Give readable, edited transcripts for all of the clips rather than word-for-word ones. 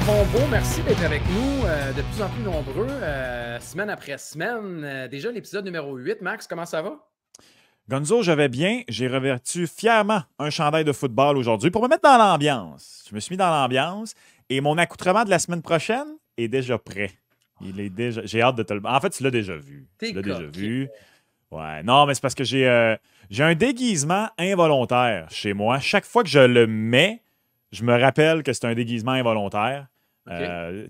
mon beau, merci d'être avec nous de plus en plus nombreux, semaine après semaine. Déjà l'épisode numéro 8. Max, comment ça va? Gonzo, je vais bien. J'ai revêtu fièrement un chandail de football aujourd'hui pour me mettre dans l'ambiance. Je me suis mis dans l'ambiance et mon accoutrement de la semaine prochaine est déjà prêt. Il est déjà. J'ai hâte de te le. En fait, tu l'as déjà vu. T'es Tu l'as déjà coquet. vu. Ouais. Non, mais c'est parce que j'ai un déguisement involontaire chez moi. Chaque fois que je le mets, je me rappelle que c'est un déguisement involontaire. OK.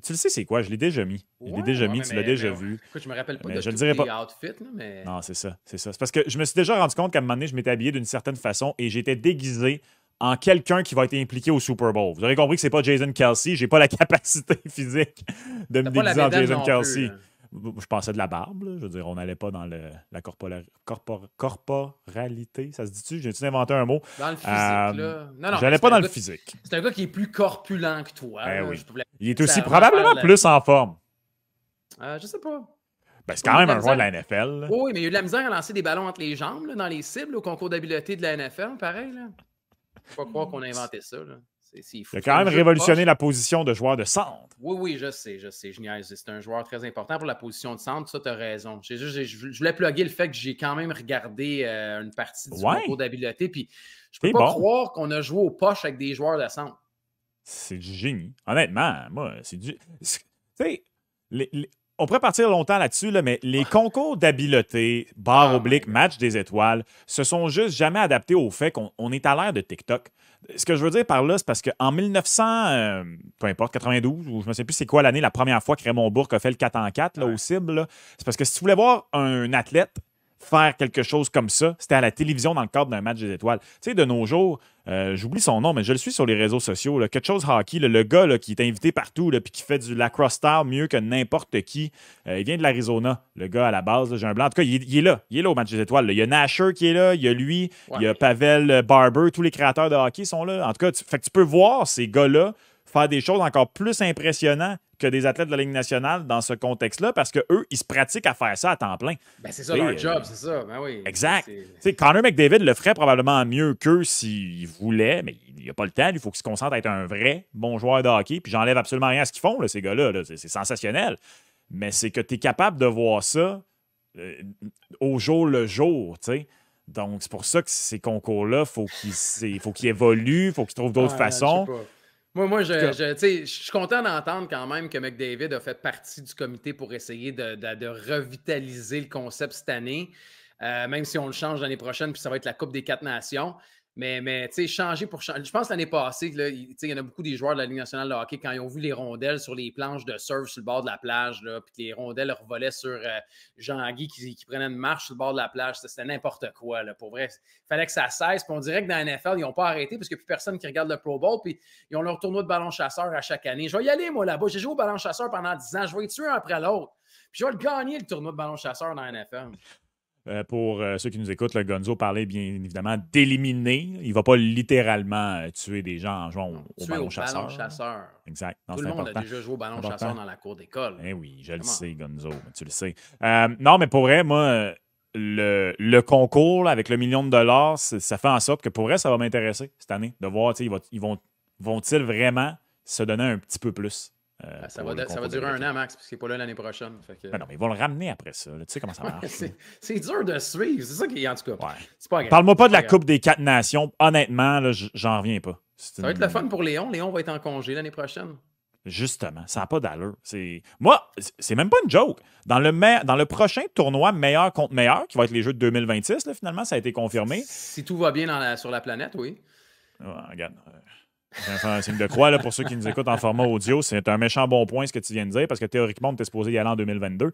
Tu le sais, c'est quoi? Je l'ai déjà mis. Je l'ai déjà mis, tu l'as déjà vu. Écoute, je me rappelle pas Mais de je ne tous dirais tes pas. outfits, là, mais... Non, c'est ça, c'est ça. C'est parce que je me suis déjà rendu compte qu'à un moment donné, je m'étais habillé d'une certaine façon et j'étais déguisé en quelqu'un qui va être impliqué au Super Bowl. Vous aurez compris que c'est pas Jason Kelce. J'ai pas la capacité physique de me T'as pas la déguiser en bédaine Jason non plus, Kelce. là. Je pensais de la barbe, là. Je veux dire, on n'allait pas dans la corporalité. Ça se dit-tu? J'ai-tu inventé un mot? Dans le physique, là. Non, non, mais J'allais c'est pas un dans le gars, physique. c'est un gars qui est plus corpulent que toi, Ben là. oui. Je pouvais Il est aussi clairement faire probablement plus en forme. Je sais pas. Ben, c'est Oui, quand il y a même de la un joueur de la misère. NFL, là. Oui, mais il y a eu de la misère à lancer des ballons entre les jambes, là, dans les cibles, au concours d'habileté de la NFL, pareil, là. Faut pas croire qu'on a inventé ça, là. C'est fou. Il a C'est quand un même jeu de révolutionné poche. la position de joueur de centre. Oui, oui, je sais, je niaise. C'est un joueur très important pour la position de centre. Ça, tu as raison. Je voulais plugger le fait que j'ai quand même regardé une partie du concours Ouais, d'habileté. Puis, je peux c'est pas bon. croire qu'on a joué aux poches avec des joueurs de centre. C'est du génie. Honnêtement, moi, c'est du. Tu sais, on pourrait partir longtemps là-dessus, là, mais les concours d'habileté, barre Oh my oblique, God. match des étoiles, se sont juste jamais adaptés au fait qu'on est à l'ère de TikTok. Ce que je veux dire par là, c'est parce qu'en 1900, peu importe, 92, ou je ne sais plus c'est quoi l'année, la première fois que Raymond Bourque a fait le 4 en 4 là, Ouais. au cible, là, c'est parce que si tu voulais voir un athlète faire quelque chose comme ça, c'était à la télévision dans le cadre d'un match des étoiles. Tu sais, de nos jours, j'oublie son nom, mais je le suis sur les réseaux sociaux. Là, quelque chose hockey, là, le gars là, qui est invité partout puis qui fait du lacrosse style mieux que n'importe qui. Il vient de l'Arizona, le gars à la base. Là, j'ai un blanc. En tout cas, il est là. Il est là au match des étoiles. Là. Il y a Nasher qui est là, il y a lui, Ouais, il y a mais Pavel Barber, tous les créateurs de hockey sont là. En tout cas, fait que tu peux voir ces gars-là faire des choses encore plus impressionnantes que des athlètes de la Ligue nationale dans ce contexte-là parce qu'eux, ils se pratiquent à faire ça à temps plein. ben, c'est ça Tu sais, leur job, c'est ça. Ben oui. Exact. Tu sais, Connor McDavid le ferait probablement mieux qu'eux s'il voulait, mais il n'a pas le temps. Il faut qu'il se concentre à être un vrai bon joueur de hockey. Puis j'enlève absolument rien à ce qu'ils font, là, ces gars-là. Là. C'est sensationnel. Mais c'est que tu es capable de voir ça au jour le jour, tu sais. Donc, c'est pour ça que ces concours-là, faut qu'ils évoluent, faut qu'ils trouvent d'autres Je sais façons. pas. Moi, En tout cas, tu sais, je suis content d'entendre quand même que McDavid a fait partie du comité pour essayer de revitaliser le concept cette année, même si on le change l'année prochaine, puis ça va être la Coupe des 4 nations. Mais tu sais, changer pour changer. Je pense l'année passée, là, tu sais, il y en a beaucoup des joueurs de la Ligue nationale de hockey, quand ils ont vu les rondelles sur les planches de surf sur le bord de la plage, là, puis que les rondelles revolaient sur Jean-Guy qui prenait une marche sur le bord de la plage, c'était n'importe quoi. Là, pour vrai, il fallait que ça cesse. Puis on dirait que dans la NFL, ils n'ont pas arrêté parce qu'il n'y a plus personne qui regarde le Pro Bowl, puis ils ont leur tournoi de ballon chasseur à chaque année. Je vais y aller, moi, là-bas. J'ai joué au ballon chasseur pendant 10 ans. Je vais y tuer un après l'autre. Puis je vais le gagner, le tournoi de ballon chasseur dans la NFL. pour ceux qui nous écoutent, le Gonzo parlait bien évidemment d'éliminer. Il ne va pas littéralement tuer des gens en jouant au Tuer ballon au chasseur. ballon chasseur. Exact. Non, Tout c'est le monde important. a déjà joué au ballon C'est chasseur important. dans la cour d'école. Eh oui, je le Comment? sais, Gonzo, mais tu le sais. Non, mais pour vrai, moi, le concours là, avec le million de dollars, ça fait en sorte que pour vrai, ça va m'intéresser cette année, de voir, vont-ils vraiment se donner un petit peu plus? Ça pour le va concours durer un d'habileté. an, Max, puisqu'il n'est pas là l'année prochaine. Fait que... Ben non, mais ils vont le ramener après ça. Là. Tu sais comment ça marche. là. c'est dur de suivre. C'est ça qui est, en tout cas. Ouais. C'est pas grave. Parle-moi pas C'est de la grave. Coupe des 4 nations. Honnêtement, là, j'en reviens pas. Ça va être le fun pour Léon. Léon va être en congé l'année prochaine. Justement, ça n'a pas d'allure. Moi, c'est même pas une joke. Dans le prochain tournoi meilleur contre meilleur, qui va être les Jeux de 2026, là, finalement, ça a été confirmé. Si tout va bien sur la planète, oui. Ouais, regarde, je vais faire un signe de croix là, pour ceux qui nous écoutent en format audio. C'est un méchant bon point ce que tu viens de dire, parce que théoriquement, on était supposé y aller en 2022.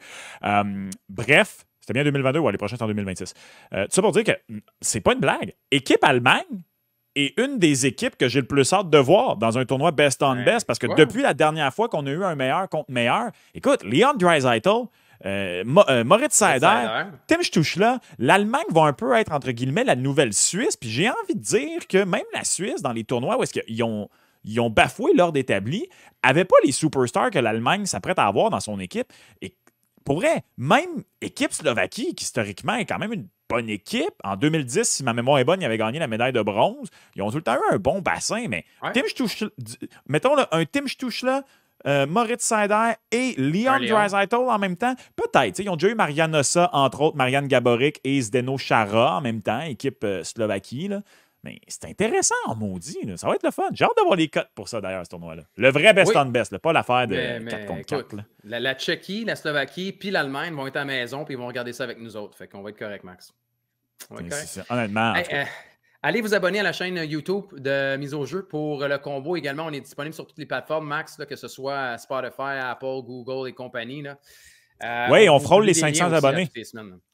Bref, c'était bien 2022 ou les prochains, c'est en 2026. Tout ça pour dire que c'est pas une blague. Équipe Allemagne est une des équipes que j'ai le plus hâte de voir dans un tournoi best on best, parce que Ouais. depuis la dernière fois qu'on a eu un meilleur contre meilleur, écoute, Leon Draisaitl, Moritz Seider, Tim Stuchla, l'Allemagne va un peu être, entre guillemets, la nouvelle Suisse. Puis j'ai envie de dire que même la Suisse, dans les tournois où est-ce qu'ils ont bafoué l'ordre établi, n'avait pas les superstars que l'Allemagne s'apprête à avoir dans son équipe. Et pour vrai, même équipe Slovaquie, qui historiquement est quand même une bonne équipe, en 2010, si ma mémoire est bonne, ils avaient gagné la médaille de bronze. Ils ont tout le temps eu un bon bassin, mais Ouais. Tim Stuchla, mettons là, un Tim Stuchla, Moritz Seider et Leon Draisaitl en même temps? Peut-être. Ils ont déjà eu Marian Hossa, entre autres, Marian Gaborik et Zdeno Chara en même temps, équipe Slovaquie. Là. Mais c'est intéressant, en maudit. Là. Ça va être le fun. J'ai hâte d'avoir les cotes pour ça, d'ailleurs, ce tournoi-là. Le vrai best on best, là, pas l'affaire de 4 contre 4. Là. La Tchéquie, la Slovaquie puis l'Allemagne vont être à la maison puis ils vont regarder ça avec nous autres. Fait qu'on va être correct, Max. On va être correct. Ça. Honnêtement, allez vous abonner à la chaîne YouTube de Mise au jeu pour le combo. Également, on est disponible sur toutes les plateformes, Max, là, que ce soit Spotify, Apple, Google et compagnie. Là. Oui, on frôle les 500 abonnés.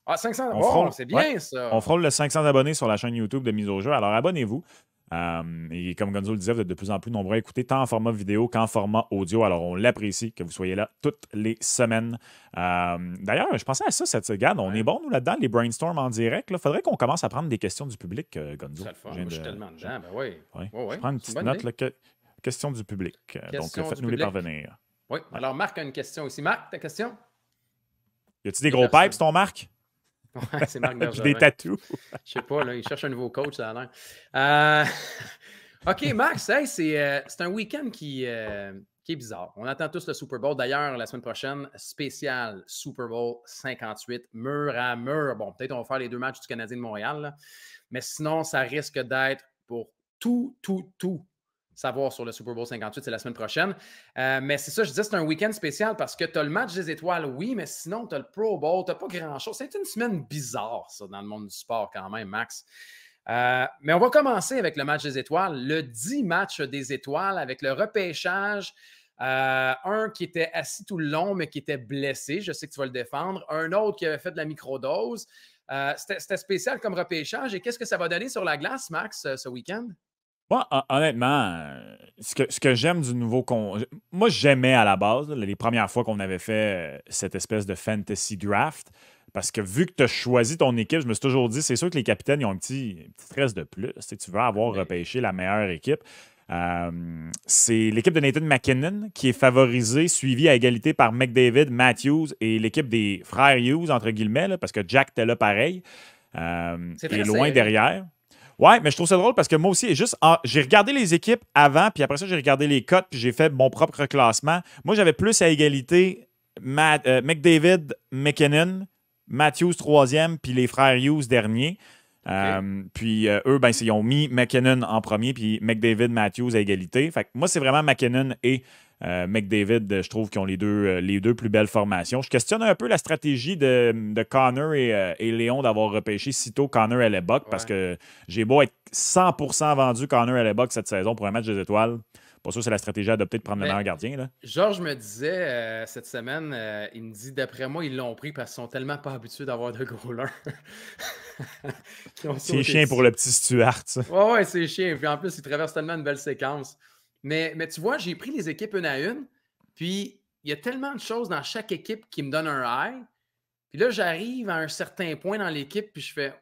Ah, 500? C'est bien, ça. On frôle les 500 abonnés sur la chaîne YouTube de Mise au jeu. Alors, abonnez-vous. Et comme Gonzo le disait, vous êtes de plus en plus nombreux à écouter tant en format vidéo qu'en format audio. Alors, on l'apprécie que vous soyez là toutes les semaines. D'ailleurs, je pensais à ça cette seconde. On est bon, nous, là-dedans, les brainstorms en direct. Il faudrait qu'on commence à prendre des questions du public, Gonzo. Ça le fait. Je suis tellement dedans. Ben oui. Je prends une petite note. Questions du public. Donc, faites-nous les parvenir. Oui. Alors, Marc a une question aussi. Marc, ta question? Y a-tu des gros pipes, ton Marc? Ouais, c'est Marc Bergeron. Des tatous. Je sais pas, là, il cherche un nouveau coach, ça a l'air. OK, Max, hey, c'est un week-end qui est bizarre. On attend tous le Super Bowl. D'ailleurs, la semaine prochaine, spécial Super Bowl 58, mur à mur. Bon, peut-être on va faire les 2 matchs du Canadien de Montréal, là. Mais sinon, ça risque d'être pour tout savoir sur le Super Bowl 58, c'est la semaine prochaine. Mais c'est ça, je disais, c'est un week-end spécial parce que tu as le match des étoiles, oui, mais sinon, tu as le Pro Bowl, tu n'as pas grand-chose. C'est une semaine bizarre, ça, dans le monde du sport quand même, Max. Mais on va commencer avec le match des étoiles, le 10 match des étoiles avec le repêchage. Un qui était assis tout le long, mais qui était blessé. Je sais que tu vas le défendre. Un autre qui avait fait de la microdose. C'était spécial comme repêchage. Et qu'est-ce que ça va donner sur la glace, Max, ce week-end? Moi, honnêtement, ce que j'aime du nouveau... Moi, j'aimais à la base, là, les premières fois qu'on avait fait cette espèce de fantasy draft, parce que vu que tu as choisi ton équipe, je me suis toujours dit, c'est sûr que les capitaines, ils ont un petit stress de plus. Tu veux avoir repêché la meilleure équipe. C'est l'équipe de Nathan MacKinnon qui est favorisée, suivie à égalité par McDavid, Matthews et l'équipe des frères Hughes, entre guillemets, là, parce que Jack était là pareil. Et loin derrière. Ouais, mais je trouve ça drôle parce que moi aussi, j'ai regardé les équipes avant, puis après ça, j'ai regardé les cotes, puis j'ai fait mon propre classement. Moi, j'avais plus à égalité McDavid, McKinnon, Matthews 3e, puis les frères Hughes dernier. Puis eux, ben, ils ont mis McKinnon en premier, puis McDavid, Matthews à égalité. Fait que moi, c'est vraiment McKinnon et McDavid, je trouve, qui ont les deux plus belles formations. Je questionne un peu la stratégie de Connor et Léon d'avoir repêché sitôt Connor et Hellebuck parce que j'ai beau être 100% vendu Connor et Hellebuck cette saison pour un match des étoiles. Pas sûr que c'est la stratégie adoptée de prendre le meilleur gardien. Là. Georges me disait cette semaine, il me dit, d'après moi, ils l'ont pris parce qu'ils sont tellement pas habitués d'avoir de goalers. C'est chien pour le petit Stuart, ça. Ouais, c'est chien. Puis en plus, ils traversent tellement une belle séquence. Mais tu vois, j'ai pris les équipes une à une, puis il y a tellement de choses dans chaque équipe qui me donnent un high. Puis là, j'arrive à un certain point dans l'équipe, puis je fais...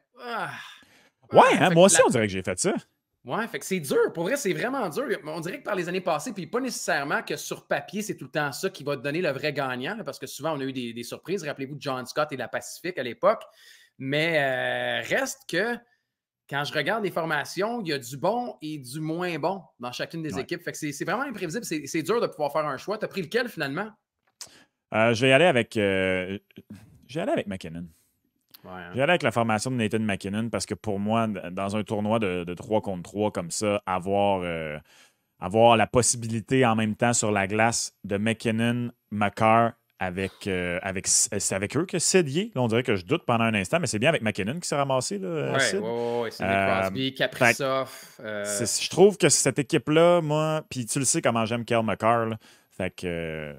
moi aussi, on dirait que j'ai fait ça. Ouais, fait que c'est dur. Pour vrai, c'est vraiment dur. On dirait que par les années passées, puis pas nécessairement que sur papier, c'est tout le temps ça qui va te donner le vrai gagnant, là, parce que souvent, on a eu des surprises. Rappelez-vous de John Scott et la Pacifique à l'époque. Mais reste que quand je regarde les formations, il y a du bon et du moins bon dans chacune des équipes. Fait que c'est vraiment imprévisible. C'est dur de pouvoir faire un choix. Tu as pris lequel finalement? Je vais y aller avec McKinnon. Ouais, hein? J'y allais avec la formation de Nathan MacKinnon parce que pour moi, dans un tournoi de 3 contre 3 comme ça, avoir la possibilité en même temps sur la glace de McKinnon, Makar c'est avec eux que Sid y est. Là, on dirait que je doute pendant un instant, mais c'est bien avec McKinnon qui s'est ramassé. Sid. Ouais, c'est Crosby, Kaprizov. Je trouve que cette équipe-là, moi, puis tu le sais comment j'aime Kyle Makar. Là, fait que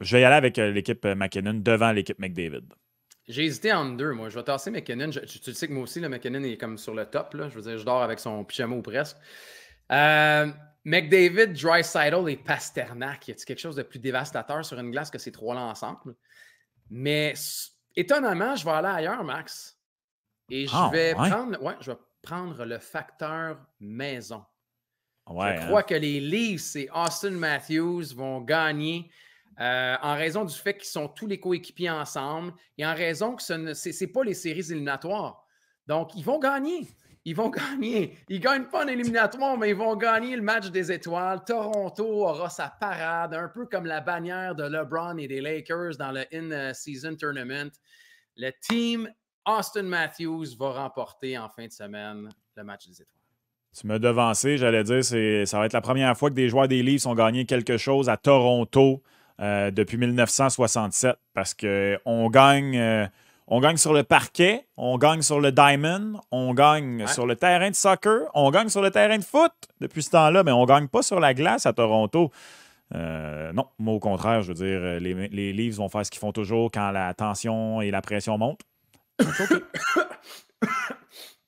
je vais y aller avec l'équipe McKinnon devant l'équipe McDavid. J'ai hésité entre deux, moi. Je vais tasser McKinnon. Tu le sais que moi aussi, le McKinnon est comme sur le top. Là. Je veux dire, je dors avec son pyjama ou presque. McDavid, Draisaitl et Pasternak. Y a-t-il quelque chose de plus dévastateur sur une glace que ces trois-là ensemble? Mais étonnamment, je vais aller ailleurs, Max. Et je vais prendre le facteur maison. Je crois que les Leafs et Austin Matthews vont gagner. En raison du fait qu'ils sont tous les coéquipiers ensemble et en raison que ce n'est pas les séries éliminatoires. Donc, ils vont gagner. ils vont gagner. Ils ne gagnent pas en éliminatoire, mais ils vont gagner le match des étoiles. Toronto aura sa parade, un peu comme la bannière de LeBron et des Lakers dans le In-Season Tournament. Le team Austin Matthews va remporter en fin de semaine le match des étoiles. Tu m'as devancé, j'allais dire, ça va être la première fois que des joueurs des Leafs ont gagné quelque chose à Toronto depuis 1967 parce qu'on gagne, on gagne sur le parquet, on gagne sur le diamond, on gagne sur le terrain de soccer, on gagne sur le terrain de foot depuis ce temps-là, mais on ne gagne pas sur la glace à Toronto. Non, moi au contraire, je veux dire, les Leafs vont faire ce qu'ils font toujours quand la tension et la pression montent. C'est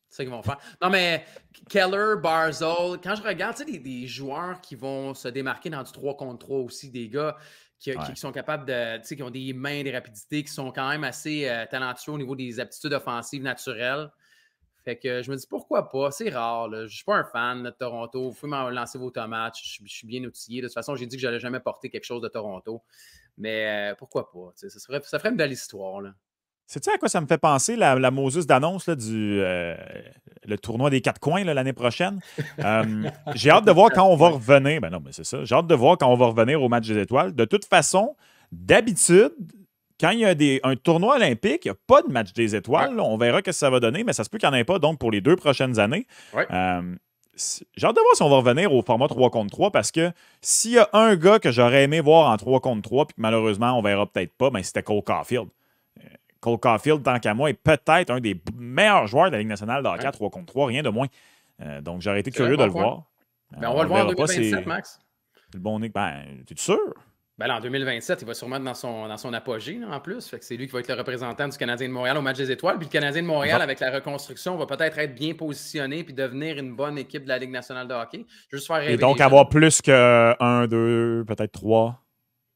ça qu'ils vont faire. Non, mais Keller, Barzal, quand je regarde des joueurs qui vont se démarquer dans du 3 contre 3 aussi, des gars qui sont capables de, qui ont des mains, des rapidités, qui sont quand même assez talentueux au niveau des aptitudes offensives naturelles. Fait que je me dis pourquoi pas, c'est rare. Là. Je ne suis pas un fan de Toronto. Vous pouvez m'en lancer vos tomates. Je suis bien outillé. De toute façon, j'ai dit que je n'allais jamais porter quelque chose de Toronto. Mais pourquoi pas? Ça ferait une belle histoire. Là. Sais-tu à quoi ça me fait penser, la Moses d'annonce le tournoi des 4 coins l'année prochaine? J'ai hâte de voir quand on va revenir. Ben non, mais c'est ça. J'ai hâte de voir quand on va revenir au match des étoiles. De toute façon, d'habitude, quand il y a un tournoi olympique, il n'y a pas de match des étoiles. On verra ce que ça va donner, mais ça se peut qu'il n'y en ait pas donc pour les 2 prochaines années. Ouais. J'ai hâte de voir si on va revenir au format 3 contre 3 parce que s'il y a un gars que j'aurais aimé voir en 3 contre 3 puis que malheureusement on verra peut-être pas, ben c'était Cole Caulfield. Cole Caulfield, tant qu'à moi, est peut-être un des meilleurs joueurs de la Ligue nationale de hockey à 3 contre 3, rien de moins. Donc, j'aurais été curieux de le voir. Ben, on va le voir en 2027, Max. C'est le bon Nick. Ben, t'es-tu sûr? Ben là, en 2027, il va sûrement être dans son apogée, là, en plus. Fait que c'est lui qui va être le représentant du Canadien de Montréal au match des étoiles. Puis le Canadien de Montréal, avec la reconstruction, va peut-être être bien positionné puis devenir une bonne équipe de la Ligue nationale de hockey. Je veux juste faire rêver. Et donc, avoir plus que 1, 2, peut-être 3.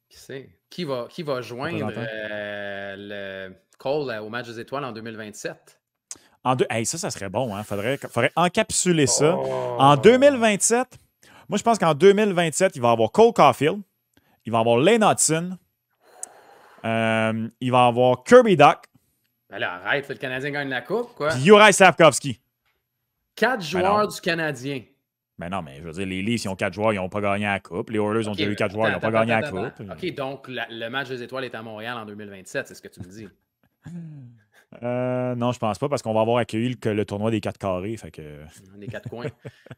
Qui sait? Qui va joindre le Cole au match des étoiles en 2027? Hey, ça serait bon. Hein? Faudrait encapsuler ça. En 2027, moi, je pense qu'en 2027, il va y avoir Cole Caulfield, il va y avoir Lane Hudson, il va y avoir Kirby Dach. Ben là, arrête, le Canadien gagne la coupe, quoi. Puis Juraj Slafkovský. 4 joueurs du Canadien. Ben non, mais je veux dire, les Leafs, ils ont 4 joueurs, ils n'ont pas gagné la coupe. Les Oilers ont déjà eu 4 joueurs, ils n'ont pas gagné la coupe. OK, donc le match des étoiles est à Montréal en 2027, c'est ce que tu me dis. Non, je pense pas, parce qu'on va avoir accueilli le tournoi des 4 carrés. Fait que... Les 4 coins.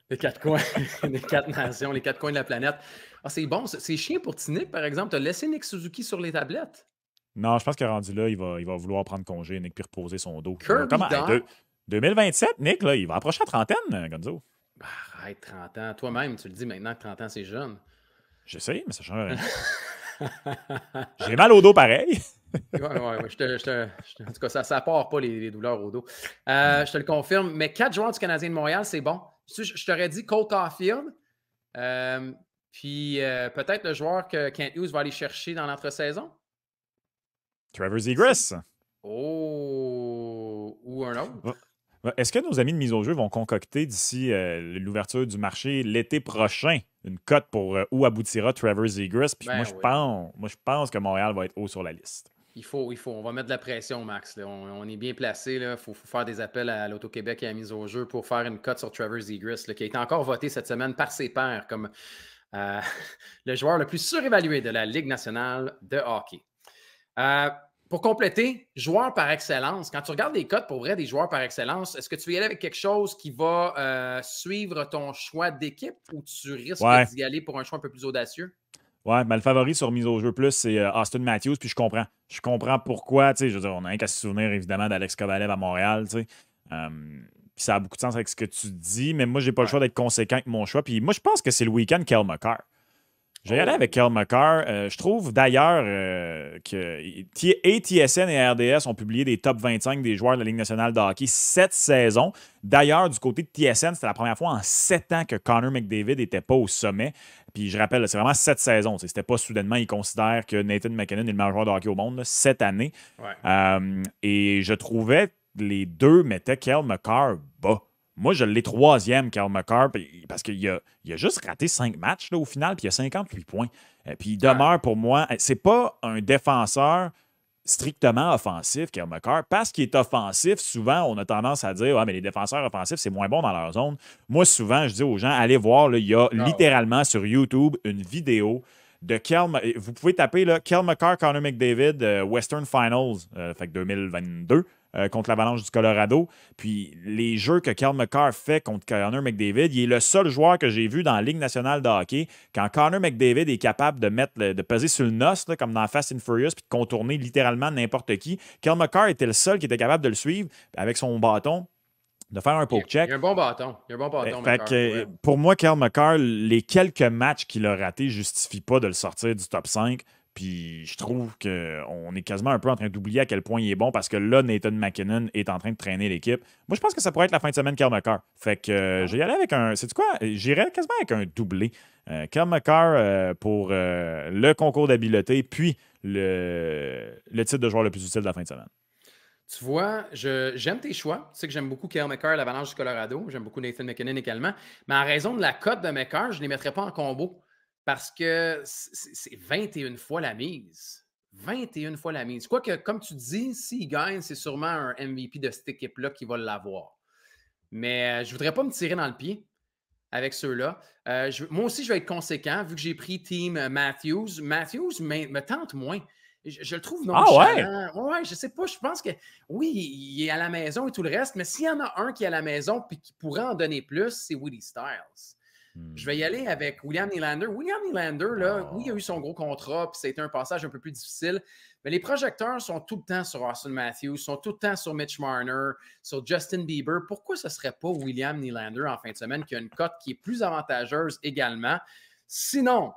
Les 4 coins. Les 4 nations, les 4 coins de la planète. Ah, c'est bon. C'est chiant pour Nick, par exemple. Tu as laissé Nick Suzuki sur les tablettes? Non, je pense qu'il est rendu là, il va vouloir prendre congé, Nick, puis reposer son dos. Kirby Dach. 2027, Nick, là, il va approcher la trentaine, Gonzo. Bah, arrête, 30 ans. Toi-même, tu le dis maintenant que 30 ans, c'est jeune. J'essaie, mais ça change rien. J'ai mal au dos pareil. Ouais, en tout cas, ça part pas les douleurs au dos. Je te le confirme. Mais 4 joueurs du Canadien de Montréal, c'est bon. Je t'aurais dit Cole Caulfield. Puis peut-être le joueur que Kent Hughes va aller chercher dans l'entre-saison. Trevor Zegras. Oh, ou un autre. Est-ce que nos amis de mise au jeu vont concocter d'ici l'ouverture du marché l'été prochain une cote pour où aboutira Trevor Zegras? Puis moi, je pense que Montréal va être haut sur la liste. Il faut. On va mettre de la pression, Max. Là. On est bien placé. Il faut faire des appels à l'Auto-Québec et à la mise au jeu pour faire une cote sur Trevor Zegras, qui a été encore voté cette semaine par ses pairs comme le joueur le plus surévalué de la Ligue nationale de hockey. Pour compléter, joueur par excellence. Quand tu regardes les cotes pour vrai des joueurs par excellence, est-ce que tu veux y aller avec quelque chose qui va suivre ton choix d'équipe ou tu risques d'y aller pour un choix un peu plus audacieux? Ouais, ben le favori sur mise au jeu plus, c'est Austin Matthews, puis je comprends. Je comprends pourquoi, tu sais, je veux dire, on n'a rien qu'à se souvenir évidemment d'Alex Kovalev à Montréal, tu sais. Puis ça a beaucoup de sens avec ce que tu dis, mais moi, j'ai pas le choix d'être conséquent avec mon choix. Puis moi, je pense que c'est le week-end Cale Makar. Je vais y aller avec Cale Makar. Je trouve d'ailleurs que TSN et RDS ont publié des top 25 des joueurs de la Ligue nationale de hockey cette saison. D'ailleurs, du côté de TSN, c'était la première fois en 7 ans que Connor McDavid n'était pas au sommet. Puis je rappelle, c'est vraiment 7 saisons. C'était pas soudainement, ils considèrent que Nathan McKinnon est le meilleur joueur de hockey au monde cette année. Ouais. Et je trouvais que les deux mettaient Cale Makar bas. Moi, je l'ai 3e, Cale Makar, parce qu'il a juste raté 5 matchs là, au final, puis il a 58 points. Puis il demeure pour moi, c'est pas un défenseur strictement offensif, Cale Makar. Parce qu'il est offensif, souvent, on a tendance à dire « Ah, mais les défenseurs offensifs, c'est moins bon dans leur zone. » Moi, souvent, je dis aux gens, allez voir, là, il y a littéralement sur YouTube une vidéo de vous pouvez taper là, Cale Makar, Connor McDavid, Western Finals, fait que 2022, contre l'Avalanche du Colorado. Puis les jeux que Cale Makar fait contre Connor McDavid, il est le seul joueur que j'ai vu dans la Ligue nationale de hockey quand Connor McDavid est capable de peser sur le noce, là, comme dans Fast and Furious, puis de contourner littéralement n'importe qui. Cale Makar était le seul qui était capable de le suivre avec son bâton, de faire un poke check. Il y a un bon bâton. Pour moi, Cale Makar, les quelques matchs qu'il a ratés ne justifient pas de le sortir du top 5. Puis je trouve qu'on est quasiment un peu en train d'oublier à quel point il est bon parce que là, Nathan MacKinnon est en train de traîner l'équipe. Moi, je pense que ça pourrait être la fin de semaine Cale Makar. Fait que je vais y aller avec un... Sais-tu quoi? J'irai quasiment avec un doublé. Cale Makar pour le concours d'habileté, puis le titre de joueur le plus utile de la fin de semaine. Tu vois, j'aime tes choix. Tu sais que j'aime beaucoup Cale Makar, l'Avalanche du Colorado. J'aime beaucoup Nathan MacKinnon également. Mais en raison de la cote de Makar, je ne les mettrais pas en combo parce que c'est 21 fois la mise. 21 fois la mise. Quoique, comme tu dis, s'il gagne, c'est sûrement un MVP de cette équipe-là qui va l'avoir. Mais je ne voudrais pas me tirer dans le pied avec ceux-là. Moi aussi, je vais être conséquent vu que j'ai pris Team Matthews. Matthews me tente moins. Je le trouve nonchalant. Ouais, je sais pas. Je pense que oui, il est à la maison et tout le reste, mais s'il y en a un qui est à la maison et qui pourrait en donner plus, c'est Willie Styles. Je vais y aller avec William Nylander. William Nylander, là, oui, il a eu son gros contrat, puis c'était un passage un peu plus difficile, mais les projecteurs sont tout le temps sur Austin Matthews, sont tout le temps sur Mitch Marner, sur Justin Bieber. Pourquoi ce ne serait pas William Nylander en fin de semaine qui a une cote qui est plus avantageuse également? Sinon,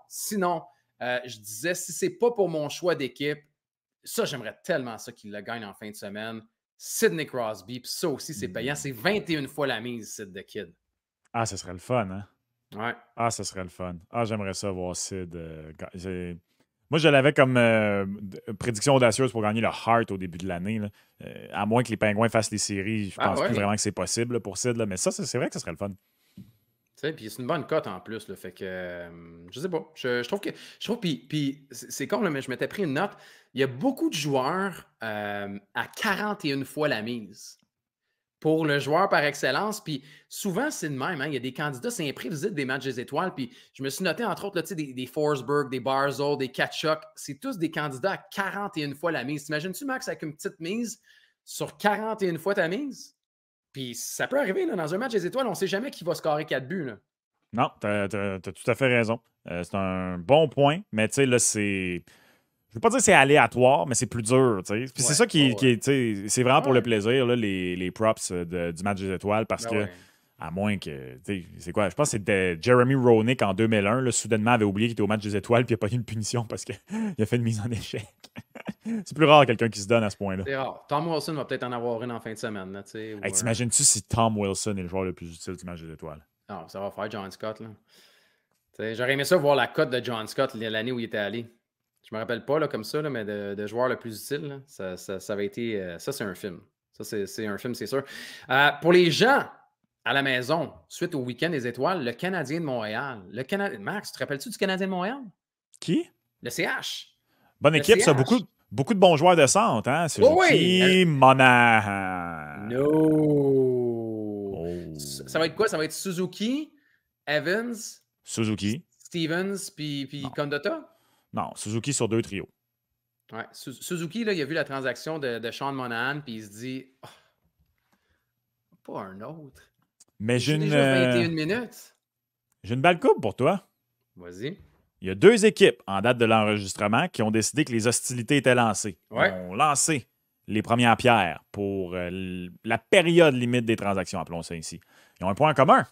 je disais, si c'est pas pour mon choix d'équipe, ça, j'aimerais tellement ça qu'il le gagne en fin de semaine. Sidney Crosby, puis ça aussi, c'est payant. C'est 21 fois la mise, Sid the Kid. Ah, ce serait le fun, hein? Ouais. Ah, ce serait le fun. Ah, j'aimerais ça voir Sid. Moi, je l'avais comme prédiction audacieuse pour gagner le Hart au début de l'année. À moins que les Pingouins fassent les séries, je pense plus vraiment que c'est possible là, pour Sid. Là. Mais ça, c'est vrai que ce serait le fun. Puis c'est une bonne cote en plus. Là, fait que je sais pas. Je trouve que. Puis c'est con, là, mais je m'étais pris une note. Il y a beaucoup de joueurs à 41 fois la mise pour le joueur par excellence. Puis souvent, c'est le même. Hein? Il y a des candidats, c'est imprévisible des matchs des étoiles. Puis je me suis noté, entre autres, là, des Forsberg, des Barzal, des Tkachuk. C'est tous des candidats à 41 fois la mise. T'imagines-tu, Max, avec une petite mise sur 41 fois ta mise? Puis ça peut arriver, là, dans un match des étoiles, on ne sait jamais qui va scorer 4 buts. Là. Non, t'as tout à fait raison. C'est un bon point, mais tu sais, là, c'est... Je veux pas dire que c'est aléatoire, mais c'est plus dur. Puis c'est ça qui est. C'est vraiment pour le plaisir, là, les props du match des étoiles, parce que, à moins que. C'est quoi? Je pense que c'était Jeremy Roenick en 2001, là, soudainement avait oublié qu'il était au match des étoiles, puis il n'a pas eu une punition parce qu'il a fait une mise en échec. C'est plus rare quelqu'un qui se donne à ce point-là. C'est rare. Tom Wilson va peut-être en avoir une en fin de semaine. Là, hey, t'imagines-tu si Tom Wilson est le joueur le plus utile du match des étoiles? Non, ça va faire John Scott. J'aurais aimé ça voir la cote de John Scott l'année où il était allé. Je me rappelle pas là, comme ça, là, mais de joueur le plus utile, là, ça avait été. Ça, c'est un film. Ça, c'est un film, c'est sûr. Pour les gens à la maison, suite au week-end des étoiles, le Canadien de Montréal. Max, tu te rappelles-tu du Canadien de Montréal? Qui? Le CH. Bonne équipe, ça. Beaucoup de bons joueurs de centre, hein? Suzuki, Monahan. No! Ça va être quoi? Ça va être Suzuki, Evans, Suzuki, Stevens, puis Condotta? Non, Suzuki sur 2 trios. Ouais. Suzuki, là, il a vu la transaction de Sean Monahan, puis il se dit pas un autre. Mais j'ai déjà 21 minutes. J'ai une belle coupe pour toi. Vas-y. Il y a 2 équipes en date de l'enregistrement qui ont décidé que les hostilités étaient lancées. Ouais. Ils ont lancé les premières pierres pour la période limite des transactions, appelons ça ici. Ils ont un point en commun.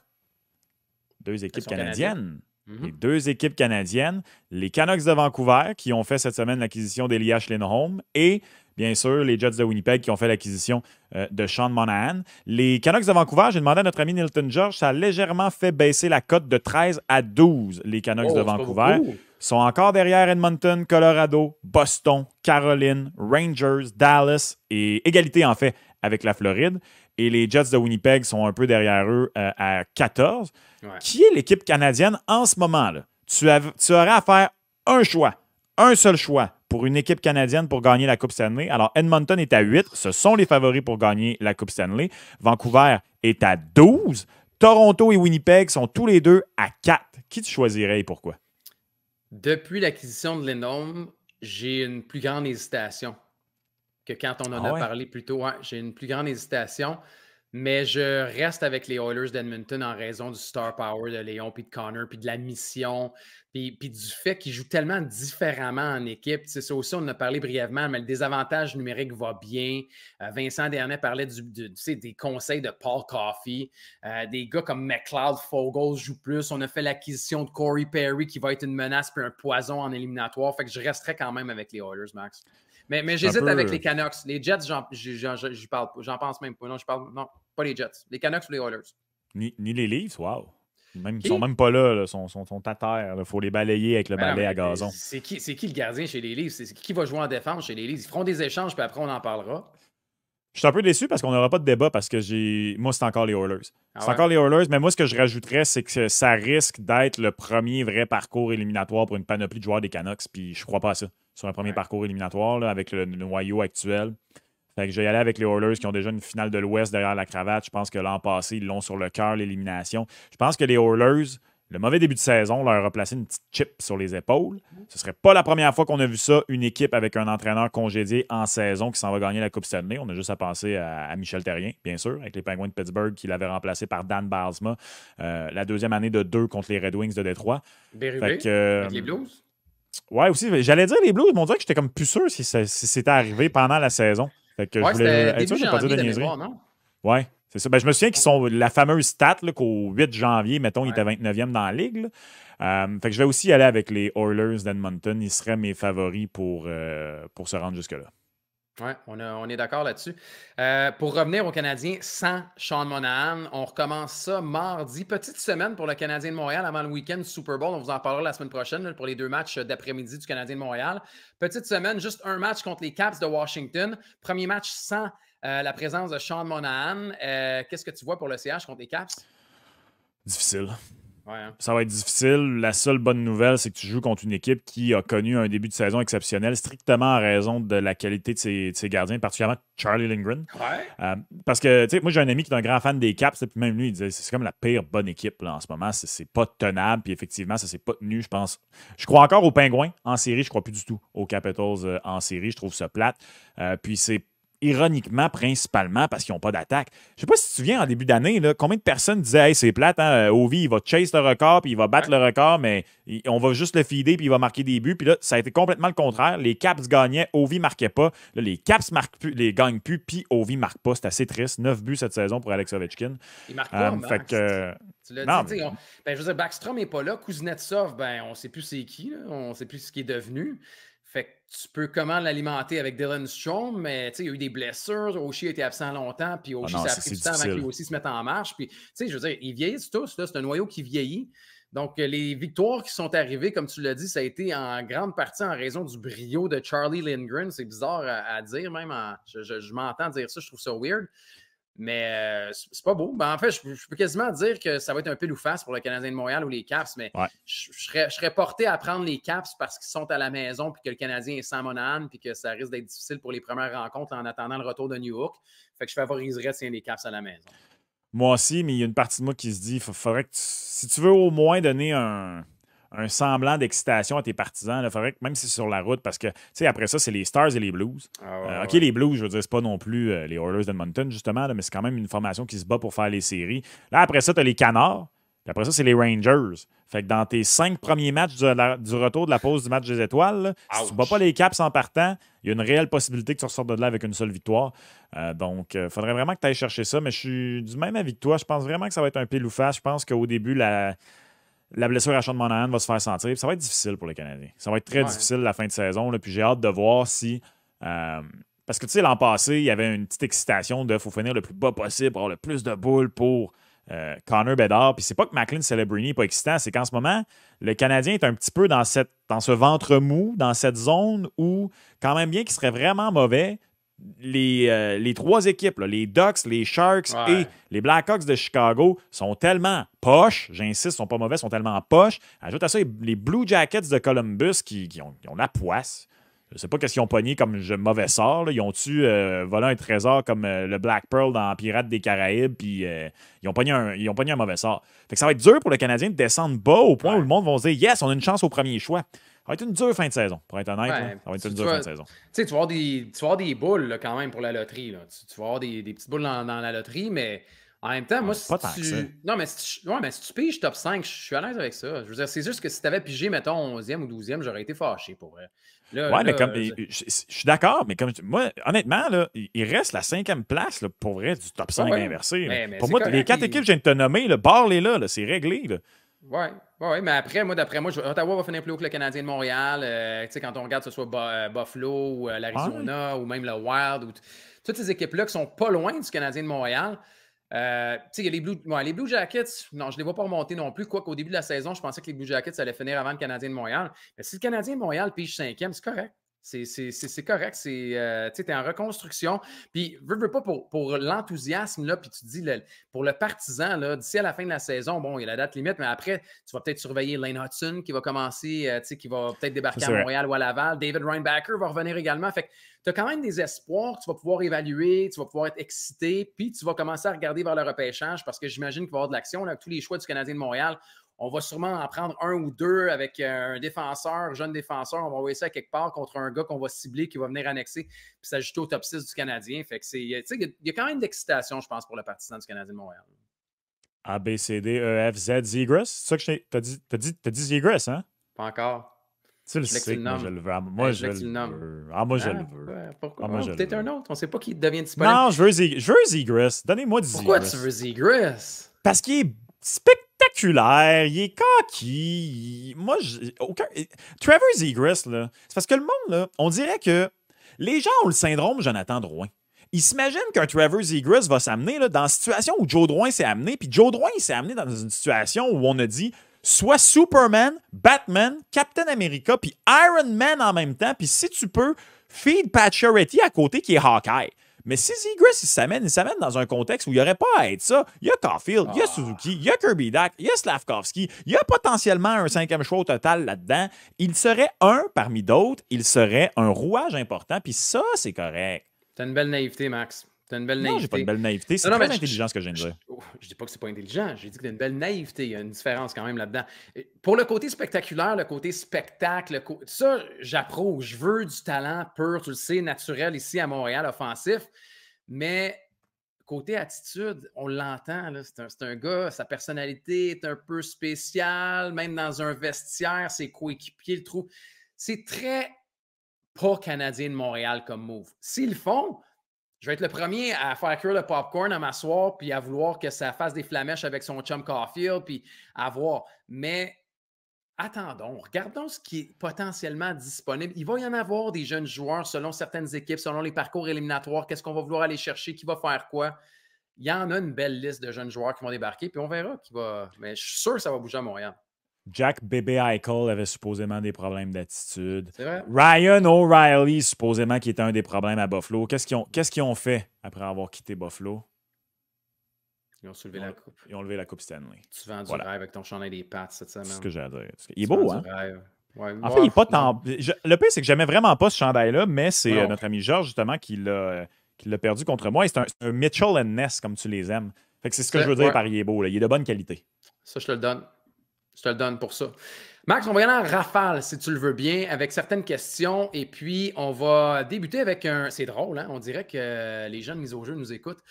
2 équipes canadiennes. Les 2 équipes canadiennes, les Canucks de Vancouver qui ont fait cette semaine l'acquisition d'Elias Lindholm et bien sûr les Jets de Winnipeg qui ont fait l'acquisition de Sean Monahan. Les Canucks de Vancouver, j'ai demandé à notre ami Nilton George, ça a légèrement fait baisser la cote de 13 à 12. Les Canucks de Vancouver sont encore derrière Edmonton, Colorado, Boston, Caroline, Rangers, Dallas et égalité en fait avec la Floride. Et les Jets de Winnipeg sont un peu derrière eux à 14. Ouais. Qui est l'équipe canadienne en ce moment? Là? Tu aurais à faire un choix, un seul choix pour une équipe canadienne pour gagner la Coupe Stanley. Alors, Edmonton est à 8. Ce sont les favoris pour gagner la Coupe Stanley. Vancouver est à 12. Toronto et Winnipeg sont tous les deux à 4. Qui tu choisirais et pourquoi? Depuis l'acquisition de Lindholm, j'ai une plus grande hésitation que quand on en a parlé plus tôt. Ouais, j'ai une plus grande hésitation, mais je reste avec les Oilers d'Edmonton en raison du star power de Léon puis de Connor, puis de la mission, puis du fait qu'ils jouent tellement différemment en équipe. Tu sais, ça aussi, on en a parlé brièvement, mais le désavantage numérique va bien. Vincent Desharnais parlait des conseils de Paul Coffey. Des gars comme McLeod, Foegele jouent plus. On a fait l'acquisition de Corey Perry qui va être une menace puis un poison en éliminatoire. Fait que je resterai quand même avec les Oilers, Max. Mais j'hésite avec les Canucks. Les Jets, j'en pense même pas. Non, pas les Jets. Les Canucks ou les Oilers. Ni les Leafs, wow. Ils sont même pas là, sont à terre. Il faut les balayer avec le balai à gazon. C'est qui le gardien chez les Leafs? C'est qui va jouer en défense chez les Leafs? Ils feront des échanges, puis après, on en parlera. Je suis un peu déçu parce qu'on n'aura pas de débat parce que moi, c'est encore les Oilers. C'est encore les Oilers, mais moi, ce que je rajouterais, c'est que ça risque d'être le premier vrai parcours éliminatoire pour une panoplie de joueurs des Canucks, puis je crois pas à ça. Sur un premier parcours éliminatoire, là, avec le noyau actuel. Fait que je vais y aller avec les Oilers qui ont déjà une finale de l'Ouest derrière la cravate. Je pense que l'an passé, ils l'ont sur le cœur, l'élimination. Je pense que les Oilers, le mauvais début de saison, leur a placé une petite chip sur les épaules. Ce ne serait pas la première fois qu'on a vu ça, une équipe avec un entraîneur congédié en saison qui s'en va gagner la Coupe Stanley. On a juste à penser à Michel Therrien, bien sûr, avec les Penguins de Pittsburgh qui l'avaient remplacé par Dan Bylsma la deuxième année de 2 contre les Red Wings de Détroit. Avec les Blues? Ouais, aussi. J'allais dire les Blues, mais on dirait que j'étais comme plus sûr si c'était arrivé pendant la saison. Fait que je voulais être sûr, je ne pas dire de niaiserie. Ouais, c'est ça. Ben, je me souviens qu'ils sont la fameuse stat qu'au 8 janvier, mettons, il était 29e dans la ligue. Fait que je vais aussi aller avec les Oilers d'Edmonton. Ils seraient mes favoris pour se rendre jusque-là. Oui, on est d'accord là-dessus. Pour revenir aux Canadiens sans Sean Monahan, on recommence ça mardi. Petite semaine pour le Canadien de Montréal avant le week-end du Super Bowl. On vous en parlera la semaine prochaine là, pour les 2 matchs d'après-midi du Canadien de Montréal. Petite semaine, juste un match contre les Caps de Washington. Premier match sans la présence de Sean Monahan. Qu'est-ce que tu vois pour le CH contre les Caps? Difficile. Ouais, hein? Ça va être difficile. La seule bonne nouvelle, c'est que tu joues contre une équipe qui a connu un début de saison exceptionnel, strictement en raison de la qualité de ses gardiens, particulièrement Charlie Lindgren. Ouais. Parce que, tu sais, moi, j'ai un ami qui est un grand fan des Caps, puis même lui, il disait c'est comme la pire bonne équipe là, en ce moment. C'est pas tenable, puis effectivement, ça s'est pas tenu, je pense. Je crois encore aux Pingouins en série, je crois plus du tout aux Capitals en série. Je trouve ça plate. Puis c'est ironiquement, principalement, parce qu'ils n'ont pas d'attaque. Je ne sais pas si tu te souviens, en début d'année, là, combien de personnes disaient « Hey, c'est plate, hein? Ovi, il va chase le record, puis il va battre le record, mais on va juste le feeder, puis il va marquer des buts. » Puis là, ça a été complètement le contraire. Les Caps gagnaient, Ovi ne marquait pas. Là, les Caps les gagnent plus, puis Ovi ne marque pas. C'est assez triste. 9 buts cette saison pour Alex Ovechkin. Il marque pas, fait que, tu l'as dit. Je veux dire, Backstrom n'est pas là. Kuznetsov, on ne sait plus c'est qui. Là. On ne sait plus ce qui est devenu. Fait que tu peux comment l'alimenter avec Dylan Strome, mais il y a eu des blessures. Oshie a été absent longtemps, puis Oshie, ça a pris du temps avant que lui aussi se mette en marche. Puis, je veux dire, ils vieillissent tous. Là, c'est un noyau qui vieillit. Donc, les victoires qui sont arrivées, comme tu l'as dit, ça a été en grande partie en raison du brio de Charlie Lindgren. C'est bizarre à dire, même. Je m'entends dire ça, je trouve ça weird. Mais c'est pas beau. En fait, je peux quasiment dire que ça va être un pile ou face pour le Canadien de Montréal ou les Caps, mais je serais porté à prendre les Caps parce qu'ils sont à la maison puis que le Canadien est sans Monahan puis que ça risque d'être difficile pour les premières rencontres en attendant le retour de New York. Fait que je favoriserais les Caps à la maison. Moi aussi, mais il y a une partie de moi qui se dit faudrait que si tu veux au moins donner un semblant d'excitation à tes partisans. Il faudrait que, même si c'est sur la route, parce que, tu sais, après ça, c'est les Stars et les Blues. OK, les Blues, je veux dire, c'est pas non plus les Oilers d'Edmonton, justement, là, mais c'est quand même une formation qui se bat pour faire les séries. Là, après ça, tu as les Canards. Puis après ça, c'est les Rangers. Fait que dans tes 5 premiers matchs du retour de la pause du match des étoiles, là, si tu ne bats pas les Caps en partant, il y a une réelle possibilité que tu ressortes de là avec une seule victoire. Donc, il faudrait vraiment que tu ailles chercher ça. Mais je suis du même avis que toi. Je pense vraiment que ça va être un pile ou face. Je pense qu'au début, la blessure à Sean Monahan va se faire sentir. Ça va être difficile pour les Canadiens. Ça va être très difficile la fin de saison. Là, puis j'ai hâte de voir si... parce que, tu sais, l'an passé, il y avait une petite excitation de faut finir le plus bas possible, avoir le plus de boules pour Connor Bedard. Puis c'est pas que Macklin Celebrini n'est pas excitant, c'est qu'en ce moment, le Canadien est un petit peu dans ce ventre mou, dans cette zone où, quand même bien qu'il serait vraiment mauvais, les 3 équipes, là, les Ducks, les Sharks et les Blackhawks de Chicago sont tellement poches, j'insiste, sont pas mauvais, sont tellement poches. Ajoute à ça les Blue Jackets de Columbus qui ont la poisse. Je ne sais pas qu'est-ce qu'ils ont pogné comme mauvais sort. Là. Ils ont-tu volé un trésor comme le Black Pearl dans Pirates des Caraïbes, puis ils ont pogné un mauvais sort. Fait que ça va être dur pour le Canadien de descendre bas au point où le monde va se dire « Yes, on a une chance au premier choix ». Ça va être une dure fin de saison, pour être honnête. Là, ça va être une dure fin de saison. Tu sais, tu vas avoir des boules là, quand même pour la loterie. Là. Tu vas avoir des petites boules dans la loterie, mais en même temps, moi, si tu... Non, mais si tu piges top 5, je suis à l'aise avec ça. Je veux dire, c'est juste que si tu avais pigé, mettons, 11e ou 12e, j'aurais été fâché pour vrai. Mais comme je suis d'accord, mais comme moi, honnêtement, là, il reste la 5e place là, pour vrai du top 5 inversé. Mais pour moi, les 4 équipes que je viens de te nommer, barre-les là, c'est réglé. Là. Oui, mais après, d'après moi, Ottawa va finir plus haut que le Canadien de Montréal. Tu sais, quand on regarde, que ce soit Buffalo ou l'Arizona ou même le Wild, ou toutes ces équipes-là qui sont pas loin du Canadien de Montréal. Tu sais, il y a les Blue Jackets, non, je ne les vois pas remonter non plus. Quoiqu'au début de la saison, je pensais que les Blue Jackets allaient finir avant le Canadien de Montréal. Mais si le Canadien de Montréal pige 5e, c'est correct. C'est correct. Tu es en reconstruction. Puis, veux pas pour l'enthousiasme, là, puis tu te dis, pour le partisan, d'ici à la fin de la saison, bon, il y a la date limite, mais après, tu vas peut-être surveiller Lane Hudson qui va commencer, qui va peut-être débarquer à Montréal ou à Laval. David Reinbacher va revenir également. Fait que tu as quand même des espoirs que tu vas pouvoir évaluer, tu vas pouvoir être excité, puis tu vas commencer à regarder vers le repêchage parce que j'imagine qu'il va y avoir de l'action avec tous les choix du Canadien de Montréal. On va sûrement en prendre un ou deux avec un défenseur, jeune défenseur. On va envoyer ça quelque part contre un gars qu'on va cibler, qui va venir annexer puis s'ajouter au top 6 du Canadien. Fait que il y a quand même d'excitation, je pense, pour le partisan du Canadien de Montréal. A, B, C, D, E, F, Z, Zegras. C'est ça que t'as dit Zegras, hein? Pas encore. Tu le sais que moi, je le veux. Moi, je le veux. Moi, je le veux. Pourquoi? Peut-être un autre. On ne sait pas qui devient disponible. Non, je veux Zegras. Donnez-moi du Zegras. Pourquoi tu veux Zegras? Parce qu'il est spectaculaire, il est coquille. Trevor Zegras, là, c'est parce que le monde, là, on dirait que les gens ont le syndrome Jonathan Drouin. Ils s'imaginent qu'un Trevor Zegras va s'amener là, dans la situation où Joe Drouin s'est amené, puis Joe Drouin s'est amené dans une situation où on a dit soit Superman, Batman, Captain America, puis Iron Man en même temps, puis si tu peux, feed Pacioretty à côté qui est Hawkeye. Mais si Zegras, il s'amène dans un contexte où il n'y aurait pas à être ça. Il y a Caulfield, il y a Suzuki, il y a Kirby Dach, il y a Slavkovski, il y a potentiellement un 5e choix au total là-dedans. Il serait un parmi d'autres, il serait un rouage important, puis ça, c'est correct. T'as une belle naïveté, Max. T'as une belle naïveté. Non, j'ai pas une belle naïveté. C'est très intelligent ce que je viens de dire. Je dis pas que c'est pas intelligent. J'ai dit que t'as une belle naïveté. Il y a une différence quand même là-dedans. Pour le côté spectaculaire, le côté spectacle, ça, j'approuve. Je veux du talent pur, tu le sais, naturel ici à Montréal, offensif. Mais côté attitude, on l'entend. C'est un gars, sa personnalité est un peu spéciale. Même dans un vestiaire, ses coéquipiers le trouvent. C'est très pas Canadien de Montréal comme move. S'ils le font, je vais être le premier à faire cuire le popcorn, à m'asseoir, puis à vouloir que ça fasse des flamèches avec son chum Caulfield, puis à voir. Mais attendons, regardons ce qui est potentiellement disponible. Il va y en avoir des jeunes joueurs selon certaines équipes, selon les parcours éliminatoires, qu'est-ce qu'on va vouloir aller chercher, qui va faire quoi. Il y en a une belle liste de jeunes joueurs qui vont débarquer, puis on verra qui va. Mais je suis sûr que ça va bouger à Montréal. Jack Bébé Eichel avait supposément des problèmes d'attitude. C'est vrai. Ryan O'Reilly, supposément, qui était un des problèmes à Buffalo. Qu'est-ce qu'ils ont fait après avoir quitté Buffalo? Ils ont soulevé la coupe. Ils ont levé la coupe Stanley. Tu vends du rêve avec ton chandail des Pats cette semaine. C'est ce que j'ai à dire. Il est beau, hein? Ouais, en fait, il n'est pas tant... Le pire, c'est que j'aimais vraiment pas ce chandail-là, mais c'est notre ami Georges, justement, qui l'a perdu contre moi. Et c'est un Mitchell & Ness, comme tu les aimes. Fait que c'est ce que je veux dire par il est beau. Là. Il est de bonne qualité. Ça, je te le donne. Je te le donne pour ça. Max, on va y aller en rafale, si tu le veux bien, avec certaines questions. Et puis, on va débuter avec un... C'est drôle, hein? On dirait que les jeunes mis au jeu nous écoutent.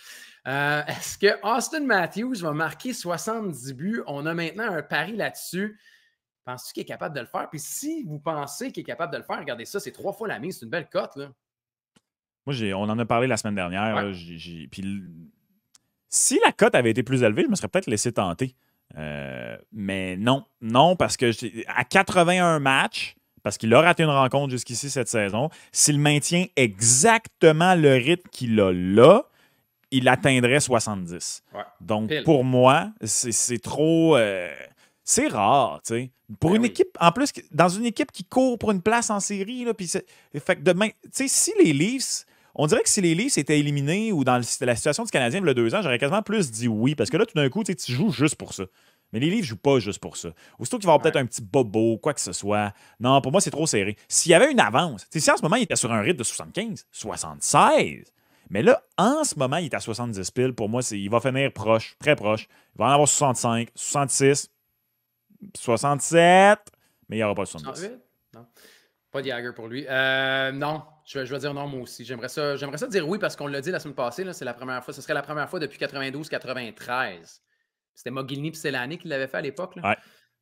Est-ce que Austin Matthews va marquer 70 buts? On a maintenant un pari là-dessus. Penses-tu qu'il est capable de le faire? Puis si vous pensez qu'il est capable de le faire, regardez ça, c'est 3 fois la mise. C'est une belle cote, là. Moi, on en a parlé la semaine dernière. Ouais. Là, puis, si la cote avait été plus élevée, je me serais peut-être laissé tenter. Mais non, parce que à 81 matchs, parce qu'il a raté une rencontre jusqu'ici cette saison, s'il maintient exactement le rythme qu'il a là, il atteindrait 70. Ouais, donc, pour moi, c'est trop... c'est rare, tu sais. Pour une équipe, en plus, dans une équipe qui court pour une place en série, là, fait que demain, tu sais, si les Leafs... On dirait que si les Leafs étaient éliminés ou dans la situation du Canadien il y a 2 ans, j'aurais quasiment plus dit oui. Parce que là, tout d'un coup, tu joues juste pour ça. Mais les livres ne jouent pas juste pour ça. Aussitôt qu'il va y avoir peut-être un petit bobo, quoi que ce soit. Non, pour moi, c'est trop serré. S'il y avait une avance, si en ce moment, il était sur un rythme de 75, 76, mais là, en ce moment, il est à 70 piles. Pour moi, il va finir proche, très proche. Il va en avoir 65, 66, 67, mais il n'y aura pas 70. 68? Non. Pas de Jagger pour lui. Non, je vais dire non, moi aussi. J'aimerais ça dire oui parce qu'on l'a dit la semaine passée. Là, c'est la première fois. Ce serait la première fois depuis 92-93. C'était Mogilny et Selani qui l'avaient fait à l'époque. Ouais.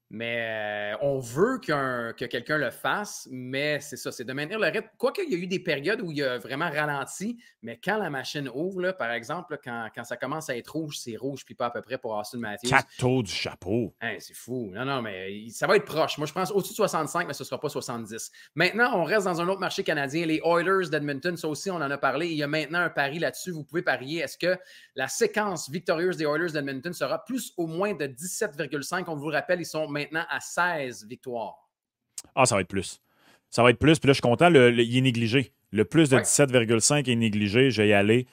Mais on veut que quelqu'un le fasse, mais c'est ça, c'est de maintenir le rythme. Quoique, il y a eu des périodes où il a vraiment ralenti, mais quand la machine ouvre, là, par exemple, là, quand ça commence à être rouge, c'est rouge, puis pas à peu près pour Austin Matthews. 4 tours du chapeau. Hein, c'est fou. Non, mais ça va être proche. Moi, je pense au-dessus de 65, mais ce ne sera pas 70. Maintenant, on reste dans un autre marché canadien, les Oilers d'Edmonton. Ça aussi, on en a parlé. Il y a maintenant un pari là-dessus. Vous pouvez parier. Est-ce que la séquence victorieuse des Oilers d'Edmonton sera plus ou moins de 17,5? On vous le rappelle, ils sont maintenant à 16 victoires. Ah, ça va être plus. Ça va être plus. Puis là, je suis content, il est négligé. Le plus de 17,5 est négligé. Je vais y aller.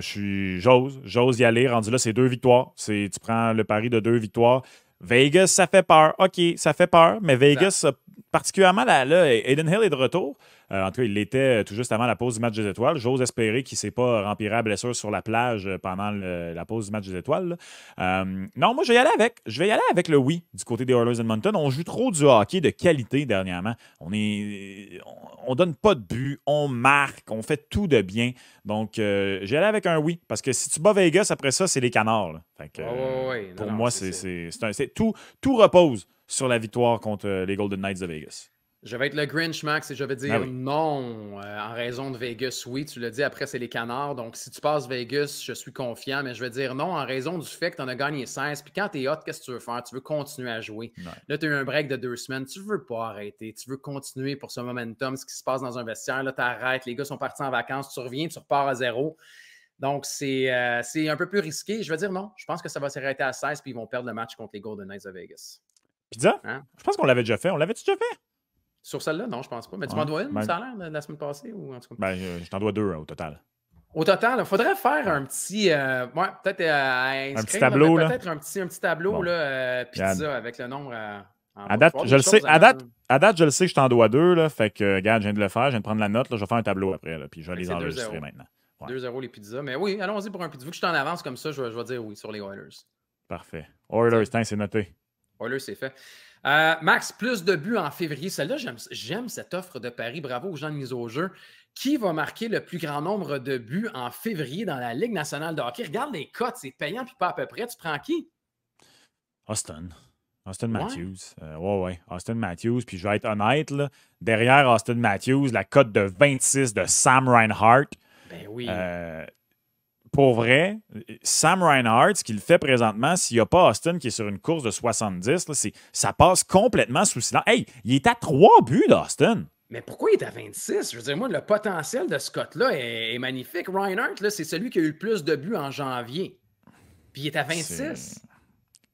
J'ose y aller. Rendu là, c'est 2 victoires. Tu prends le pari de 2 victoires. Vegas, ça fait peur. OK, ça fait peur. Mais Vegas, particulièrement là, Aiden Hill est de retour. En tout cas, il l'était tout juste avant la pause du match des étoiles. J'ose espérer qu'il ne s'est pas rempiré à blessure sur la plage pendant la pause du match des étoiles. Non, moi, je vais y aller avec. Je vais y aller avec le oui du côté des Oilers Edmonton. On joue trop du hockey de qualité dernièrement. On donne pas de but, on marque, on fait tout de bien. Donc, j'y allais avec un oui. Parce que si tu bats Vegas, après ça, c'est les canards. Fait que, pour moi, tout repose sur la victoire contre les Golden Knights de Vegas. Je vais être le Grinch, Max, et je vais dire non en raison de Vegas. Oui, tu l'as dit, après, c'est les Canards. Donc, si tu passes Vegas, je suis confiant, mais je vais dire non en raison du fait que tu en as gagné 16. Puis quand tu es hot, qu'est-ce que tu veux faire? Tu veux continuer à jouer. Ouais. Là, tu as eu un break de 2 semaines. Tu veux pas arrêter. Tu veux continuer pour ce momentum, ce qui se passe dans un vestiaire. Là, tu arrêtes. Les gars sont partis en vacances. Tu reviens, tu repars à 0. Donc, c'est un peu plus risqué. Je vais dire non. Je pense que ça va s'arrêter à 16 puis ils vont perdre le match contre les Golden Knights de Vegas. Pizza? Hein? Je pense qu'on l'avait déjà fait. On l'avait-tu déjà fait? Sur celle-là, non, je pense pas. Mais tu m'en dois une, ça a l'air, de la semaine passée? Ou en tout cas? Je t'en dois 2 au total. Au total, il faudrait faire un petit... peut-être à inscrire, un petit tableau. Peut-être un petit tableau, bon. Pizza, avec le nombre... à date, je le sais. À date, je le sais que je t'en dois 2. Là, fait que, regarde, je viens de le faire. Je viens de prendre la note. Là, je vais faire un tableau après. Là, puis je vais les enregistrer maintenant. 2-0 les pizzas. Mais oui, allons-y pour un pizza. Vu que je suis en avance comme ça, je vais dire oui sur les Oilers. Parfait. Oilers, c'est noté. Oilers, c'est fait. Max, plus de buts en février. Celle-là, j'aime cette offre de Paris. Bravo aux gens de mise au jeu. Qui va marquer le plus grand nombre de buts en février dans la Ligue nationale de hockey? Regarde les cotes, c'est payant puis pas à peu près. Tu prends qui? Austin Matthews. Ouais. Austin Matthews. Puis je vais être honnête, là, derrière Austin Matthews, la cote de 26 de Sam Reinhart. Ben oui. Pour vrai, Sam Reinhart, ce qu'il fait présentement, s'il n'y a pas Austin qui est sur une course de 70, là, ça passe complètement sous silence. Hey, il est à 3 buts d'Austin. Mais pourquoi il est à 26? Je veux dire, moi, le potentiel de ce cote-là est magnifique. Reinhart, là, c'est celui qui a eu le plus de buts en janvier. Puis il est à 26.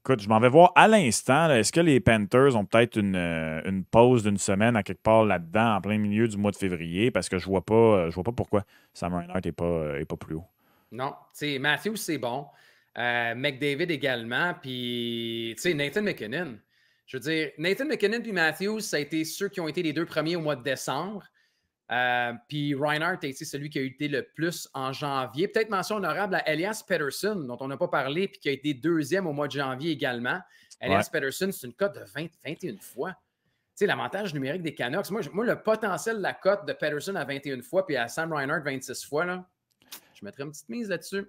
Écoute, je m'en vais voir à l'instant. Est-ce que les Panthers ont peut-être une pause d'une semaine à quelque part là-dedans, en plein milieu du mois de février? Parce que je vois pas pourquoi Sam Reinhart n'est pas plus haut. Non, tu sais, Matthews, c'est bon. McDavid également. Puis, tu sais, Nathan MacKinnon. Je veux dire, Nathan MacKinnon puis Matthews, ça a été ceux qui ont été les 2 premiers au mois de décembre. Puis Reinhart a été celui qui a été le plus en janvier. Peut-être mention honorable à Elias Pettersson, dont on n'a pas parlé, puis qui a été 2e au mois de janvier également. Elias Pettersson, c'est une cote de 21 fois. Tu sais, l'avantage numérique des Canucks. Moi, le potentiel de la cote de Pettersson à 21 fois, puis à Sam Reinhart 26 fois, là, je mettrais une petite mise là-dessus.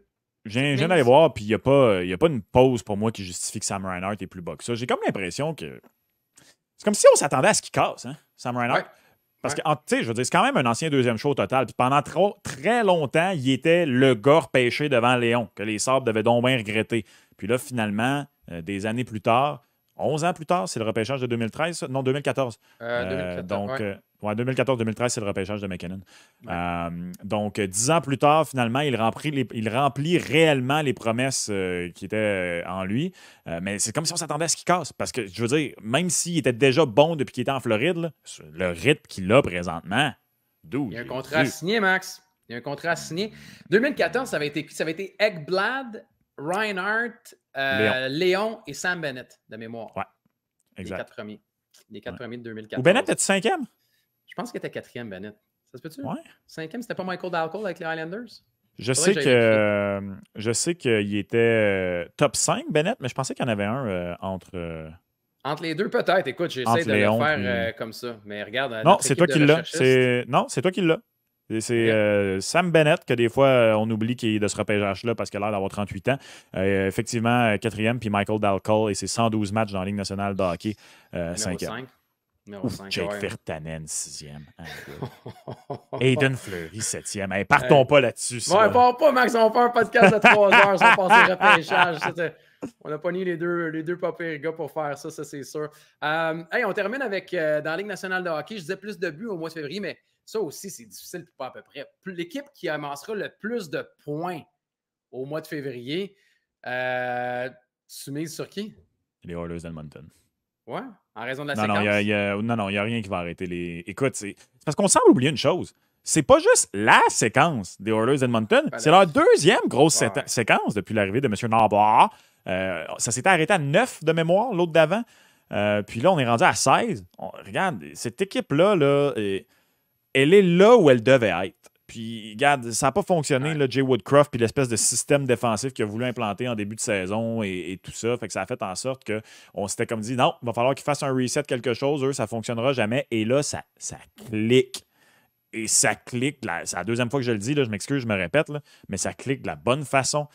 Je viens d'aller voir, puis il n'y a pas une pause pour moi qui justifie que Sam Reinhart est plus bas que ça. J'ai comme l'impression que c'est comme si on s'attendait à ce qu'il casse, hein, Sam Reinhart. Ouais. Parce que, tu sais, je veux dire, c'est quand même un ancien 2e choix au total. Puis pendant très longtemps, il était le gars repêché devant Léon, que les Sabres devaient donc bien regretter. Puis là, finalement, des années plus tard, 11 ans plus tard, c'est le repêchage de 2013, ça? Non, 2014. 2014, donc, 2014-2013, c'est le repêchage de MacKinnon. Ouais. Donc, 10 ans plus tard, finalement, il remplit réellement les promesses qui étaient en lui. Mais c'est comme si on s'attendait à ce qu'il casse. Parce que, je veux dire, même s'il était déjà bon depuis qu'il était en Floride, là, le rythme qu'il a présentement, il y a un contrat à signer, Max. Il y a un contrat à signer. 2014, ça avait été Ekblad, Reinhardt, Léon et Sam Bennett, de mémoire. Ouais, exact. Les 4 premiers. Les 4 premiers de 2014. Ou Bennett, était-tu 5e? Je pense qu'il était 4e, Bennett. Ça se peut-tu? Ouais. 5e, c'était pas Michael Dalcol avec les Highlanders? Je sais qu'il était top 5, Bennett, mais je pensais qu'il y en avait un entre... Entre les deux, peut-être. Écoute, j'essaie de Léon, le faire comme ça. Mais regarde, non, c'est toi qui l'as. Non, c'est toi qui l'as. C'est Sam Bennett, que des fois, on oublie qu'il est de ce repêchage-là parce qu'il a l'air d'avoir 38 ans. Effectivement, 4e, puis Michael Dalcol, et c'est 112 matchs dans la Ligue nationale de hockey, 5e. Jake Virtanen, 6e. Aiden Fleury, 7e. Hey, partons pas là-dessus. Ouais, part pas, Max. On fait un podcast de 3 heures sans passer repêchage. On n'a pas mis les deux pas pires gars pour faire ça c'est sûr. On termine avec, dans la Ligue nationale de hockey, je disais plus de buts au mois de février, mais ça aussi, c'est difficile pour pas à peu près. L'équipe qui amassera le plus de points au mois de février, tu mises sur qui? Les Oilers d'Edmonton. Ouais, en raison de la séquence? Non, il n'y a rien qui va arrêter les... Écoute, c'est parce qu'on semble oublier une chose. C'est pas juste la séquence des Oilers d'Edmonton, c'est leur deuxième grosse séquence depuis l'arrivée de M. Narbonne. Ça s'était arrêté à 9 de mémoire, l'autre d'avant. Puis là, on est rendu à 16. Regarde, cette équipe-là, elle est là où elle devait être. Puis, regarde, ça n'a pas fonctionné, Jay Woodcroft, puis l'espèce de système défensif qu'il a voulu implanter en début de saison et tout ça. Fait que ça a fait en sorte qu'on s'était comme dit, non, il va falloir qu'ils fassent un reset, quelque chose. Eux, ça ne fonctionnera jamais. Et là, ça clique. Et ça clique. C'est la deuxième fois que je le dis, là, je m'excuse, je me répète, là, mais ça clique de la bonne façon.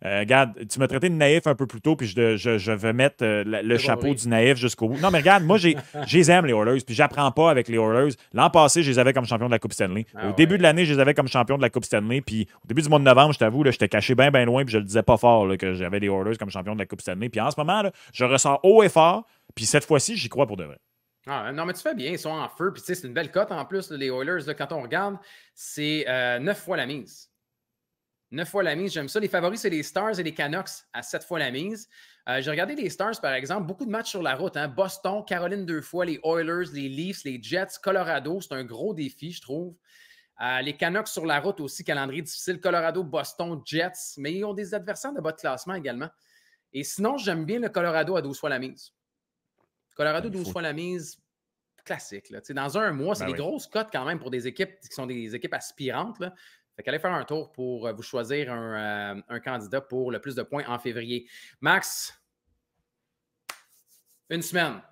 Regarde, tu m'as traité de naïf un peu plus tôt, puis je vais mettre le chapeau du naïf jusqu'au bout. Non, mais regarde, moi, je les aime, les Oilers, puis j'apprends pas avec les Oilers. L'an passé, je les avais comme champion de la Coupe Stanley. Au début de l'année, je les avais comme champion de la Coupe Stanley, puis au début du mois de novembre, je t'avoue, j'étais caché bien loin, puis je le disais pas fort là, que j'avais les Oilers comme champion de la Coupe Stanley. Puis en ce moment, là, je ressors haut et fort, puis cette fois-ci, j'y crois pour de vrai. Non, mais tu fais bien, ils sont en feu. Puis tu sais, c'est une belle cote en plus, les Oilers. Là, quand on regarde, c'est 9 fois la mise. 9 fois la mise, j'aime ça. Les favoris, c'est les Stars et les Canucks à 7 fois la mise. J'ai regardé les Stars, par exemple, beaucoup de matchs sur la route. Hein? Boston, Caroline 2 fois, les Oilers, les Leafs, les Jets, Colorado. C'est un gros défi, je trouve. Les Canucks sur la route aussi, calendrier difficile. Colorado, Boston, Jets. Mais ils ont des adversaires de bas de classement également. Et sinon, j'aime bien le Colorado à 12 fois la mise. Colorado, 12 fois la mise, classique. Là. Dans un mois, c'est des grosses cotes quand même pour des équipes qui sont des équipes aspirantes. Là. Fait qu'allez faire un tour pour vous choisir un candidat pour le plus de points en février. Max, une semaine.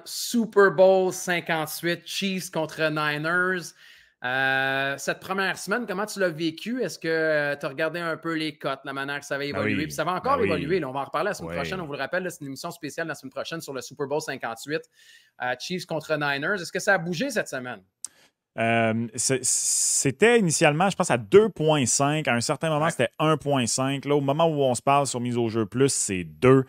Super Bowl 58, Chiefs contre Niners. Cette première semaine, comment tu l'as vécu? Est-ce que tu as regardé un peu les cotes, la manière que ça va évoluer? Puis ça va encore évoluer. Là, on va en reparler la semaine prochaine. On vous le rappelle, là, c'est une émission spéciale la semaine prochaine sur le Super Bowl 58. Chiefs contre Niners. Est-ce que ça a bougé cette semaine? C'était initialement, je pense, à 2,5. À un certain moment, c'était 1,5. Là, au moment où on se parle sur mise au jeu plus, c'est 2.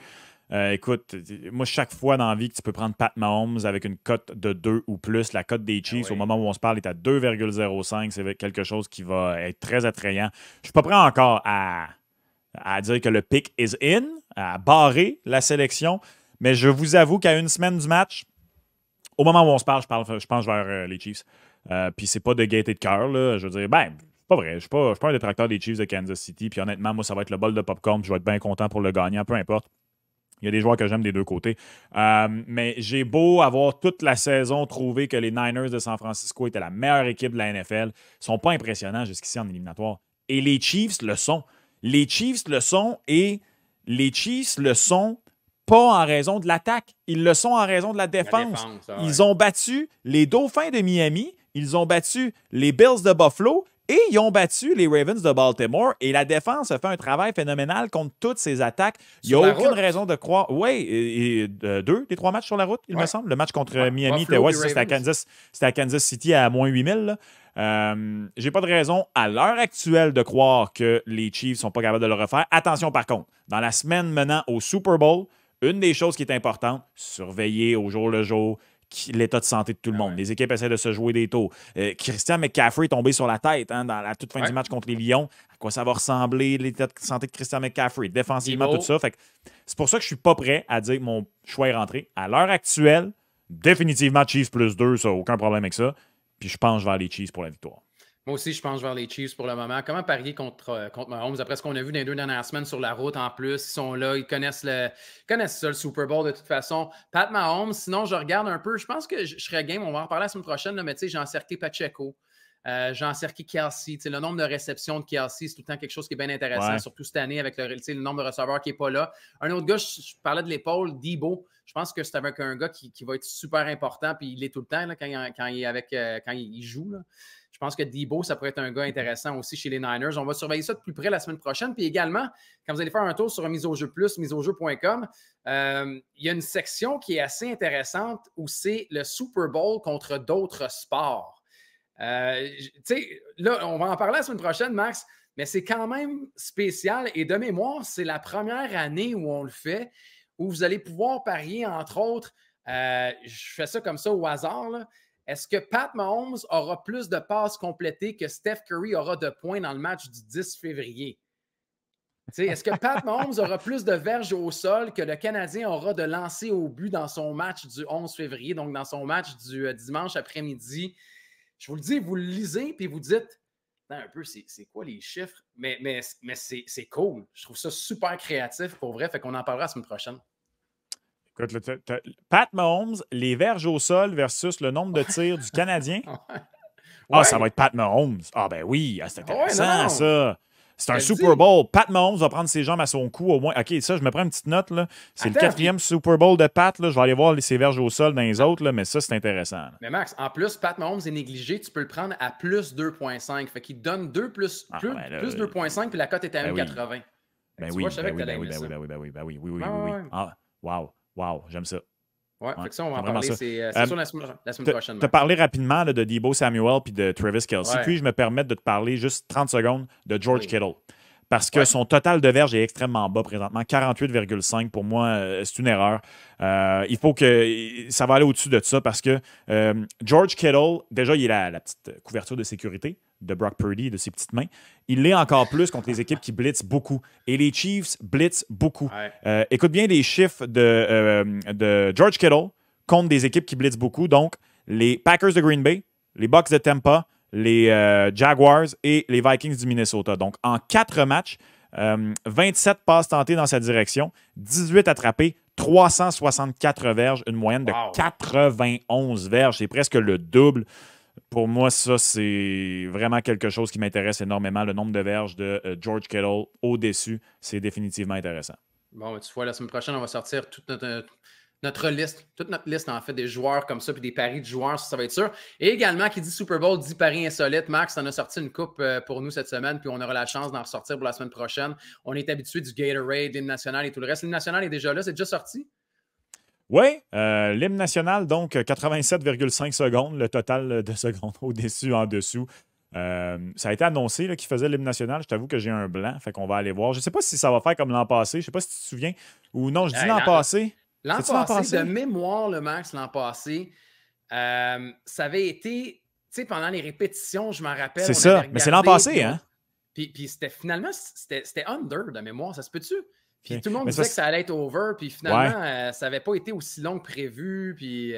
Écoute, moi, chaque fois dans la vie que tu peux prendre Pat Mahomes avec une cote de 2 ou plus, la cote des Chiefs, au moment où on se parle, est à 2,05. C'est quelque chose qui va être très attrayant. Je ne suis pas prêt encore à dire que le pick is in, à barrer la sélection, mais je vous avoue qu'à une semaine du match, au moment où on se parle, je pense vers les Chiefs. Puis c'est pas de gaieté de cœur, là. Je veux dire, c'est pas vrai. Je suis pas un détracteur des Chiefs de Kansas City. Puis honnêtement, moi, ça va être le bol de popcorn. Je vais être bien content pour le gagnant, peu importe. Il y a des joueurs que j'aime des deux côtés. Mais j'ai beau avoir toute la saison trouvé que les Niners de San Francisco étaient la meilleure équipe de la NFL. Ils ne sont pas impressionnants jusqu'ici en éliminatoire. Et les Chiefs le sont. Les Chiefs le sont et les Chiefs le sont pas en raison de l'attaque. Ils le sont en raison de la défense. Ils ont battu les Dauphins de Miami, ils ont battu les Bills de Buffalo et ils ont battu les Ravens de Baltimore. Et la défense a fait un travail phénoménal contre toutes ces attaques. Il n'y a aucune raison de croire. Oui, et 2 des 3 matchs sur la route, il me semble. Le match contre Miami, c'était à Kansas City à moins 8000. J'ai pas de raison à l'heure actuelle de croire que les Chiefs sont pas capables de le refaire. Attention par contre, dans la semaine menant au Super Bowl, une des choses qui est importante, surveiller au jour le jour l'état de santé de tout le monde. Les équipes essaient de se jouer des tours. Christian McCaffrey est tombé sur la tête dans la toute fin du match contre les Lions. À quoi ça va ressembler, l'état de santé de Christian McCaffrey, défensivement, tout ça. Fait que c'est pour ça que je suis pas prêt à dire que mon choix est rentré. À l'heure actuelle, définitivement Chiefs plus 2, ça, aucun problème avec ça. Puis je pense que je vais aller Chiefs pour la victoire. Moi aussi, je pense vers les Chiefs pour le moment. Comment parier contre Mahomes? Après ce qu'on a vu dans les 2 dernières semaines sur la route en plus, ils sont là, ils connaissent ça, le Super Bowl de toute façon. Pat Mahomes, sinon, je regarde un peu. Je pense que je serais game. On va en reparler la semaine prochaine, là, mais tu sais, j'ai encerclé Pacheco. J'ai encerclé Kelsey. Le nombre de réceptions de Kelsey, c'est tout le temps quelque chose qui est bien intéressant, surtout cette année avec le nombre de receveurs qui n'est pas là. Un autre gars, je parlais de l'épaule, Debo. Je pense que c'est avec un gars qui va être super important, puis il est tout le temps là, quand il joue. Là. Je pense que Debo, ça pourrait être un gars intéressant aussi chez les Niners. On va surveiller ça de plus près la semaine prochaine. Puis également, quand vous allez faire un tour sur Mise au jeu plus, miseaujeu.com, il y a une section qui est assez intéressante où c'est le Super Bowl contre d'autres sports. Là, on va en parler la semaine prochaine, Max, mais c'est quand même spécial. Et de mémoire, c'est la première année où on le fait, où vous allez pouvoir parier, entre autres, je fais ça comme ça au hasard, là. Est-ce que Pat Mahomes aura plus de passes complétées que Steph Curry aura de points dans le match du 10 février? Est-ce que Pat Mahomes aura plus de verges au sol que le Canadien aura de lancers au but dans son match du 11 février, donc dans son match du dimanche après-midi? Je vous le dis, vous le lisez puis vous dites un peu, c'est quoi les chiffres? Mais c'est cool. Je trouve ça super créatif pour vrai. Fait qu'on en parlera la semaine prochaine. Écoute, Pat Mahomes, les verges au sol versus le nombre de tirs du Canadien. Ah, ça va être Pat Mahomes. Ah, ben oui, c'est intéressant, ça. C'est un Super Bowl. Pat Mahomes va prendre ses jambes à son cou au moins. OK, ça, je me prends une petite note. Là. C'est le 4e Super Bowl de Pat. Là. Je vais aller voir ses verges au sol dans les autres, là, mais ça, c'est intéressant. Là. Mais Max, en plus, Pat Mahomes est négligé. Tu peux le prendre à plus 2,5. Fait qu'il donne 2 plus 2,5 puis la cote est à 1,80. Ben oui, oui. Ah, wow, j'aime ça. Ouais, fait que ça, on va en parler. C'est sur la semaine prochaine. Tu as parlé rapidement là, de Deebo Samuel puis de Travis Kelce. Puis je me permets de te parler juste 30 secondes de George Kittle. Parce que son total de verges est extrêmement bas présentement. 48,5 pour moi, c'est une erreur. Il faut que ça va aller au-dessus de ça parce que George Kittle, déjà, il est la petite couverture de sécurité de Brock Purdy et de ses petites mains. Il l'est encore plus contre les équipes qui blitzent beaucoup. Et les Chiefs blitzent beaucoup. Écoute bien les chiffres de George Kittle contre des équipes qui blitzent beaucoup. Donc, les Packers de Green Bay, les Bucks de Tampa, les Jaguars et les Vikings du Minnesota. Donc, en 4 matchs, 27 passes tentées dans sa direction, 18 attrapées, 364 verges, une moyenne de 91 verges. C'est presque le double. Pour moi, ça, c'est vraiment quelque chose qui m'intéresse énormément. Le nombre de verges de George Kittle au-dessus, c'est définitivement intéressant. Bon, tu vois, la semaine prochaine, on va sortir toute notre liste, en fait, des joueurs comme ça, puis des paris de joueurs, ça va être sûr. Et également, qui dit Super Bowl, dit paris insolite. Max, t'en as sorti une coupe pour nous cette semaine, puis on aura la chance d'en ressortir pour la semaine prochaine. On est habitué du Gatorade, l'hymne national et tout le reste. L'hymne national est déjà là, c'est déjà sorti? Oui, l'hymne national, donc 87,5 secondes, le total de secondes au-dessus, en dessous. Ça a été annoncé qu'il faisait l'hymne national. Je t'avoue que j'ai un blanc, fait qu'on va aller voir. Je ne sais pas si ça va faire comme l'an passé. Je ne sais pas si tu te souviens. Ou non, je dis l'an passé. L'an passé, de mémoire, le Max, l'an passé, ça avait été, tu sais, pendant les répétitions, je m'en rappelle. C'est ça, mais c'est l'an passé, hein? Puis finalement, c'était under de mémoire, ça se peut-tu? Puis tout le monde disait que ça allait être over, puis finalement, ça n'avait pas été aussi long que prévu, puis...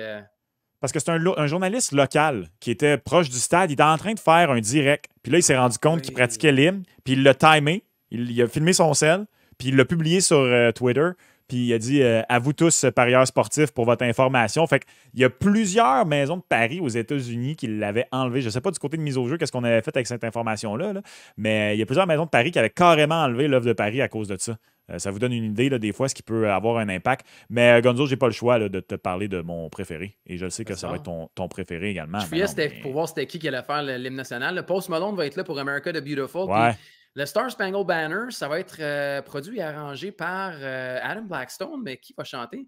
Parce que c'est un journaliste local qui était proche du stade. Il était en train de faire un direct. Puis là, il s'est rendu compte qu'il pratiquait l'hymne. Puis il l'a timé. Il a filmé son sel. Puis il l'a publié sur Twitter. Puis il a dit à vous tous, parieurs sportifs, pour votre information. Fait qu'il y a plusieurs maisons de paris aux États-Unis qui l'avaient enlevé. Je ne sais pas du côté de mise au jeu qu'est-ce qu'on avait fait avec cette information-là. Là. Mais il y a plusieurs maisons de paris qui avaient carrément enlevé l'œuvre de paris à cause de ça. Ça vous donne une idée, là, des fois, ce qui peut avoir un impact. Mais Gonzo, j'ai pas le choix là, de te parler de mon préféré. Et je sais que ça va être ton préféré également. Je fouillais pour voir c'était qui allait faire l'hymne national. Le Post Malone va être là pour America the Beautiful. Ouais. Le Star Spangled Banner, ça va être produit et arrangé par Adam Blackstone. Mais qui va chanter?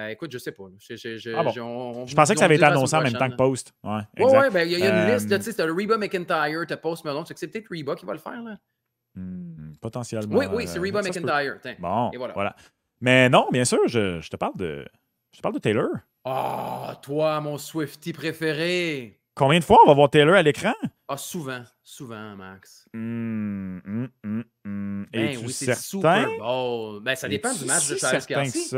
Écoute, je sais pas. Je pensais que ça avait été annoncé en même temps que Post. Ouais, ben, il y a une liste. Tu sais, t'as Reba McEntire, t'as Post Malone. C'est peut-être Reba qui va le faire, là. Potentiellement. Oui, c'est Reba McEntire. Bon, et voilà. Mais non, bien sûr, je te parle de Taylor. Ah, toi, mon Swiftie préféré. Combien de fois on va voir Taylor à l'écran? Ah, souvent, Max. Et oui, c'est le Super Bowl. Ben, ça dépend du match de Travis Kelce.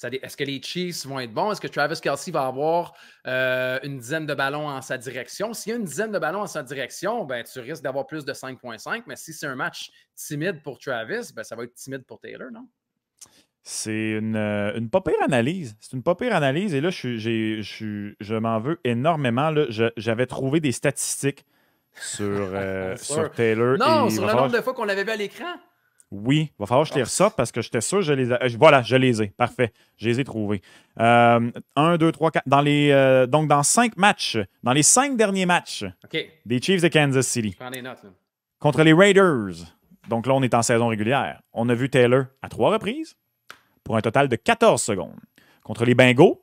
Est-ce que les Chiefs vont être bons? Est-ce que Travis Kelce va avoir une dizaine de ballons en sa direction? S'il y a une dizaine de ballons en sa direction, ben, tu risques d'avoir plus de 5,5. Mais si c'est un match timide pour Travis, ben, ça va être timide pour Taylor, non? C'est une pas pire analyse. C'est une pas pire analyse. Et là, je m'en veux énormément. Là. J'avais trouvé des statistiques sur Taylor. Non, sur le nombre de fois qu'on l'avait vu à l'écran. Oui, il va falloir que je les ressorte parce que j'étais sûr que je les ai. Voilà, je les ai. Parfait. Je les ai trouvés. 1, 2, 3, 4. Donc, dans 5 matchs, dans les 5 derniers matchs des Chiefs de Kansas City, je prends des notes, là. Contre les Raiders, donc là, on est en saison régulière, on a vu Taylor à 3 reprises pour un total de 14 secondes. Contre les Bengals,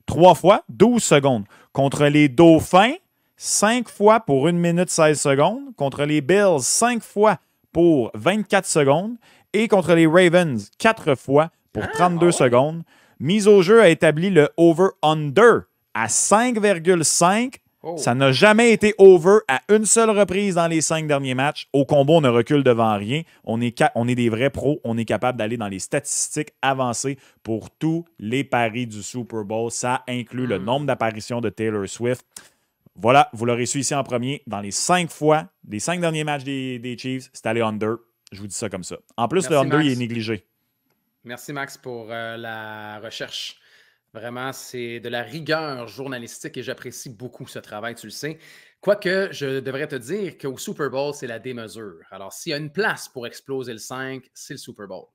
3 fois, 12 secondes. Contre les Dauphins, 5 fois pour 1 minute 16 secondes. Contre les Bills, 5 fois pour 24 secondes. Et contre les Ravens, 4 fois pour 32 secondes. Mise au jeu a établi le over-under à 5,5. Oh. Ça n'a jamais été over à une seule reprise dans les 5 derniers matchs. Au combo, on ne recule devant rien. On est des vrais pros. On est capable d'aller dans les statistiques avancées pour tous les paris du Super Bowl. Ça inclut le nombre d'apparitions de Taylor Swift. Voilà, vous l'aurez su ici en premier. Dans les 5 fois, des 5 derniers matchs des Chiefs, c'est allé under. Je vous dis ça comme ça. En plus, le under, il est négligé. Merci, Max, pour la recherche. Vraiment, c'est de la rigueur journalistique et j'apprécie beaucoup ce travail, tu le sais. Quoique, je devrais te dire qu'au Super Bowl, c'est la démesure. Alors, s'il y a une place pour exploser le 5, c'est le Super Bowl.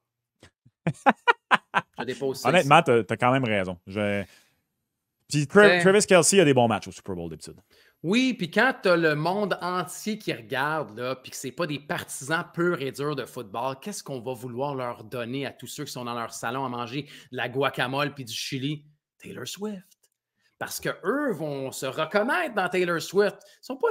Je dépose ça. Honnêtement, tu as quand même raison. Puis Travis Kelce a des bons matchs au Super Bowl d'habitude. Oui, puis quand tu as le monde entier qui regarde, là, puis que ce n'est pas des partisans purs et durs de football, qu'est-ce qu'on va vouloir leur donner à tous ceux qui sont dans leur salon à manger de la guacamole puis du chili? Taylor Swift. Parce qu'eux vont se reconnaître dans Taylor Swift. Ils sont pas,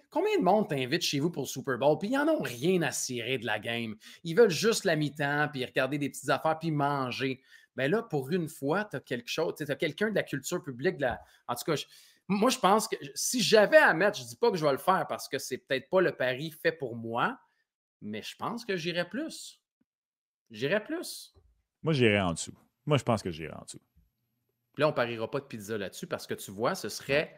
combien de monde t'invite chez vous pour le Super Bowl? Puis ils n'en ont rien à cirer de la game. Ils veulent juste la mi-temps, puis regarder des petites affaires, puis manger. Mais là, pour une fois, tu as quelque chose. Tu as quelqu'un de la culture publique. En tout cas, moi, je pense que si j'avais à mettre, je ne dis pas que je vais le faire parce que c'est peut-être pas le pari fait pour moi, mais je pense que j'irais plus. J'irais plus. Moi, j'irais en dessous. Moi, je pense que j'irais en dessous. Là, on ne pariera pas de pizza là-dessus parce que tu vois, ce serait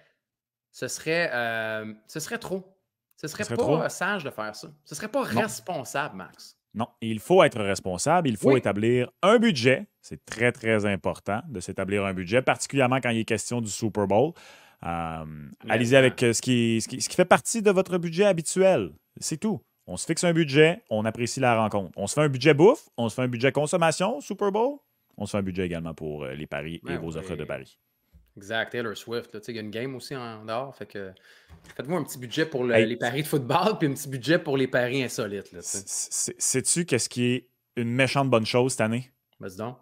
trop. Ce serait pas trop sage de faire ça. Ce serait pas responsable, Max. Non, il faut être responsable. Il faut établir un budget. C'est très, très important de s'établir un budget, particulièrement quand il est question du Super Bowl. Allez-y avec ce qui fait partie de votre budget habituel. C'est tout. On se fixe un budget, on apprécie la rencontre. On se fait un budget bouffe, on se fait un budget consommation, Super Bowl. On se fait un budget également pour les paris et vos offres de paris. Exact. Taylor Swift, il y a une game aussi en dehors. Fait que faites-vous un petit budget pour les paris de football puis un petit budget pour les paris insolites. Sais-tu qu'est-ce qui est une méchante bonne chose cette année? Vas-y donc.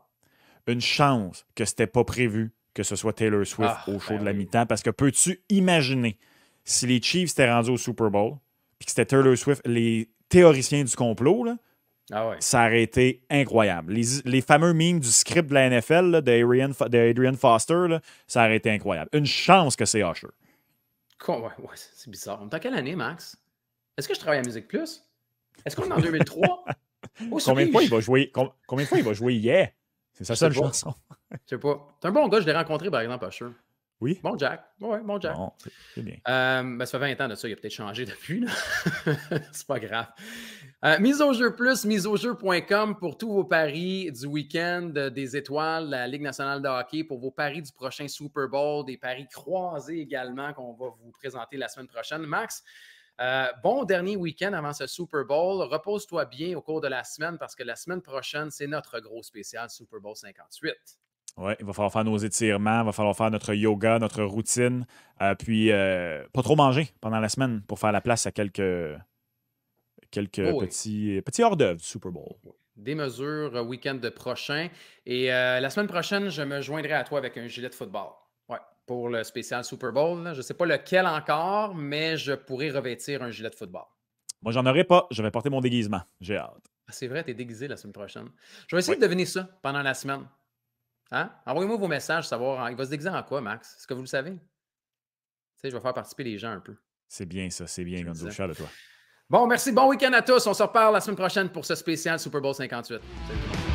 Une chance que c'était pas prévu que ce soit Taylor Swift au show de la mi-temps. Parce que peux-tu imaginer si les Chiefs étaient rendus au Super Bowl puis que c'était Taylor Swift, les théoriciens du complot, là, ça aurait été incroyable. Les fameux memes du script de la NFL d'Adrian Foster, là, ça aurait été incroyable. Une chance que c'est Usher. C'est bizarre. On est en quelle année, Max? Est-ce que je travaille à Musique Plus? Est-ce qu'on est en 2003? Combien de fois il va jouer hier? C'est sa seule chanson. Je sais pas. C'est un bon gars, je l'ai rencontré par exemple, Usher. Oui. Bon Jack. Ouais, bon Jack. Bon, c'est bien. Ça fait 20 ans de ça, il a peut-être changé depuis. C'est pas grave. Mise au jeu plus, miseaujeu.com pour tous vos paris du week-end des étoiles, la Ligue nationale de hockey, pour vos paris du prochain Super Bowl, des paris croisés également qu'on va vous présenter la semaine prochaine. Max, bon dernier week-end avant ce Super Bowl. Repose-toi bien au cours de la semaine parce que la semaine prochaine, c'est notre gros spécial Super Bowl 58. Oui, il va falloir faire nos étirements, il va falloir faire notre yoga, notre routine, puis pas trop manger pendant la semaine pour faire la place à quelques petits hors-d'œuvre du Super Bowl. Des mesures week-end prochain. Et la semaine prochaine, je me joindrai à toi avec un gilet de football. Ouais, pour le spécial Super Bowl. Là. Je ne sais pas lequel encore, mais je pourrais revêtir un gilet de football. Moi, j'en aurai pas. Je vais porter mon déguisement. J'ai hâte. C'est vrai, tu es déguisé la semaine prochaine. Je vais essayer de deviner ça pendant la semaine. Hein? Envoyez-moi vos messages, savoir il va se déguiser en quoi, Max? Est-ce que vous le savez? Tu sais, je vais faire participer les gens un peu. C'est bien ça, c'est bien, Gonzo. Cher de toi. Bon, merci. Bon week-end à tous. On se reparle la semaine prochaine pour ce spécial Super Bowl 58. Salut tout le monde.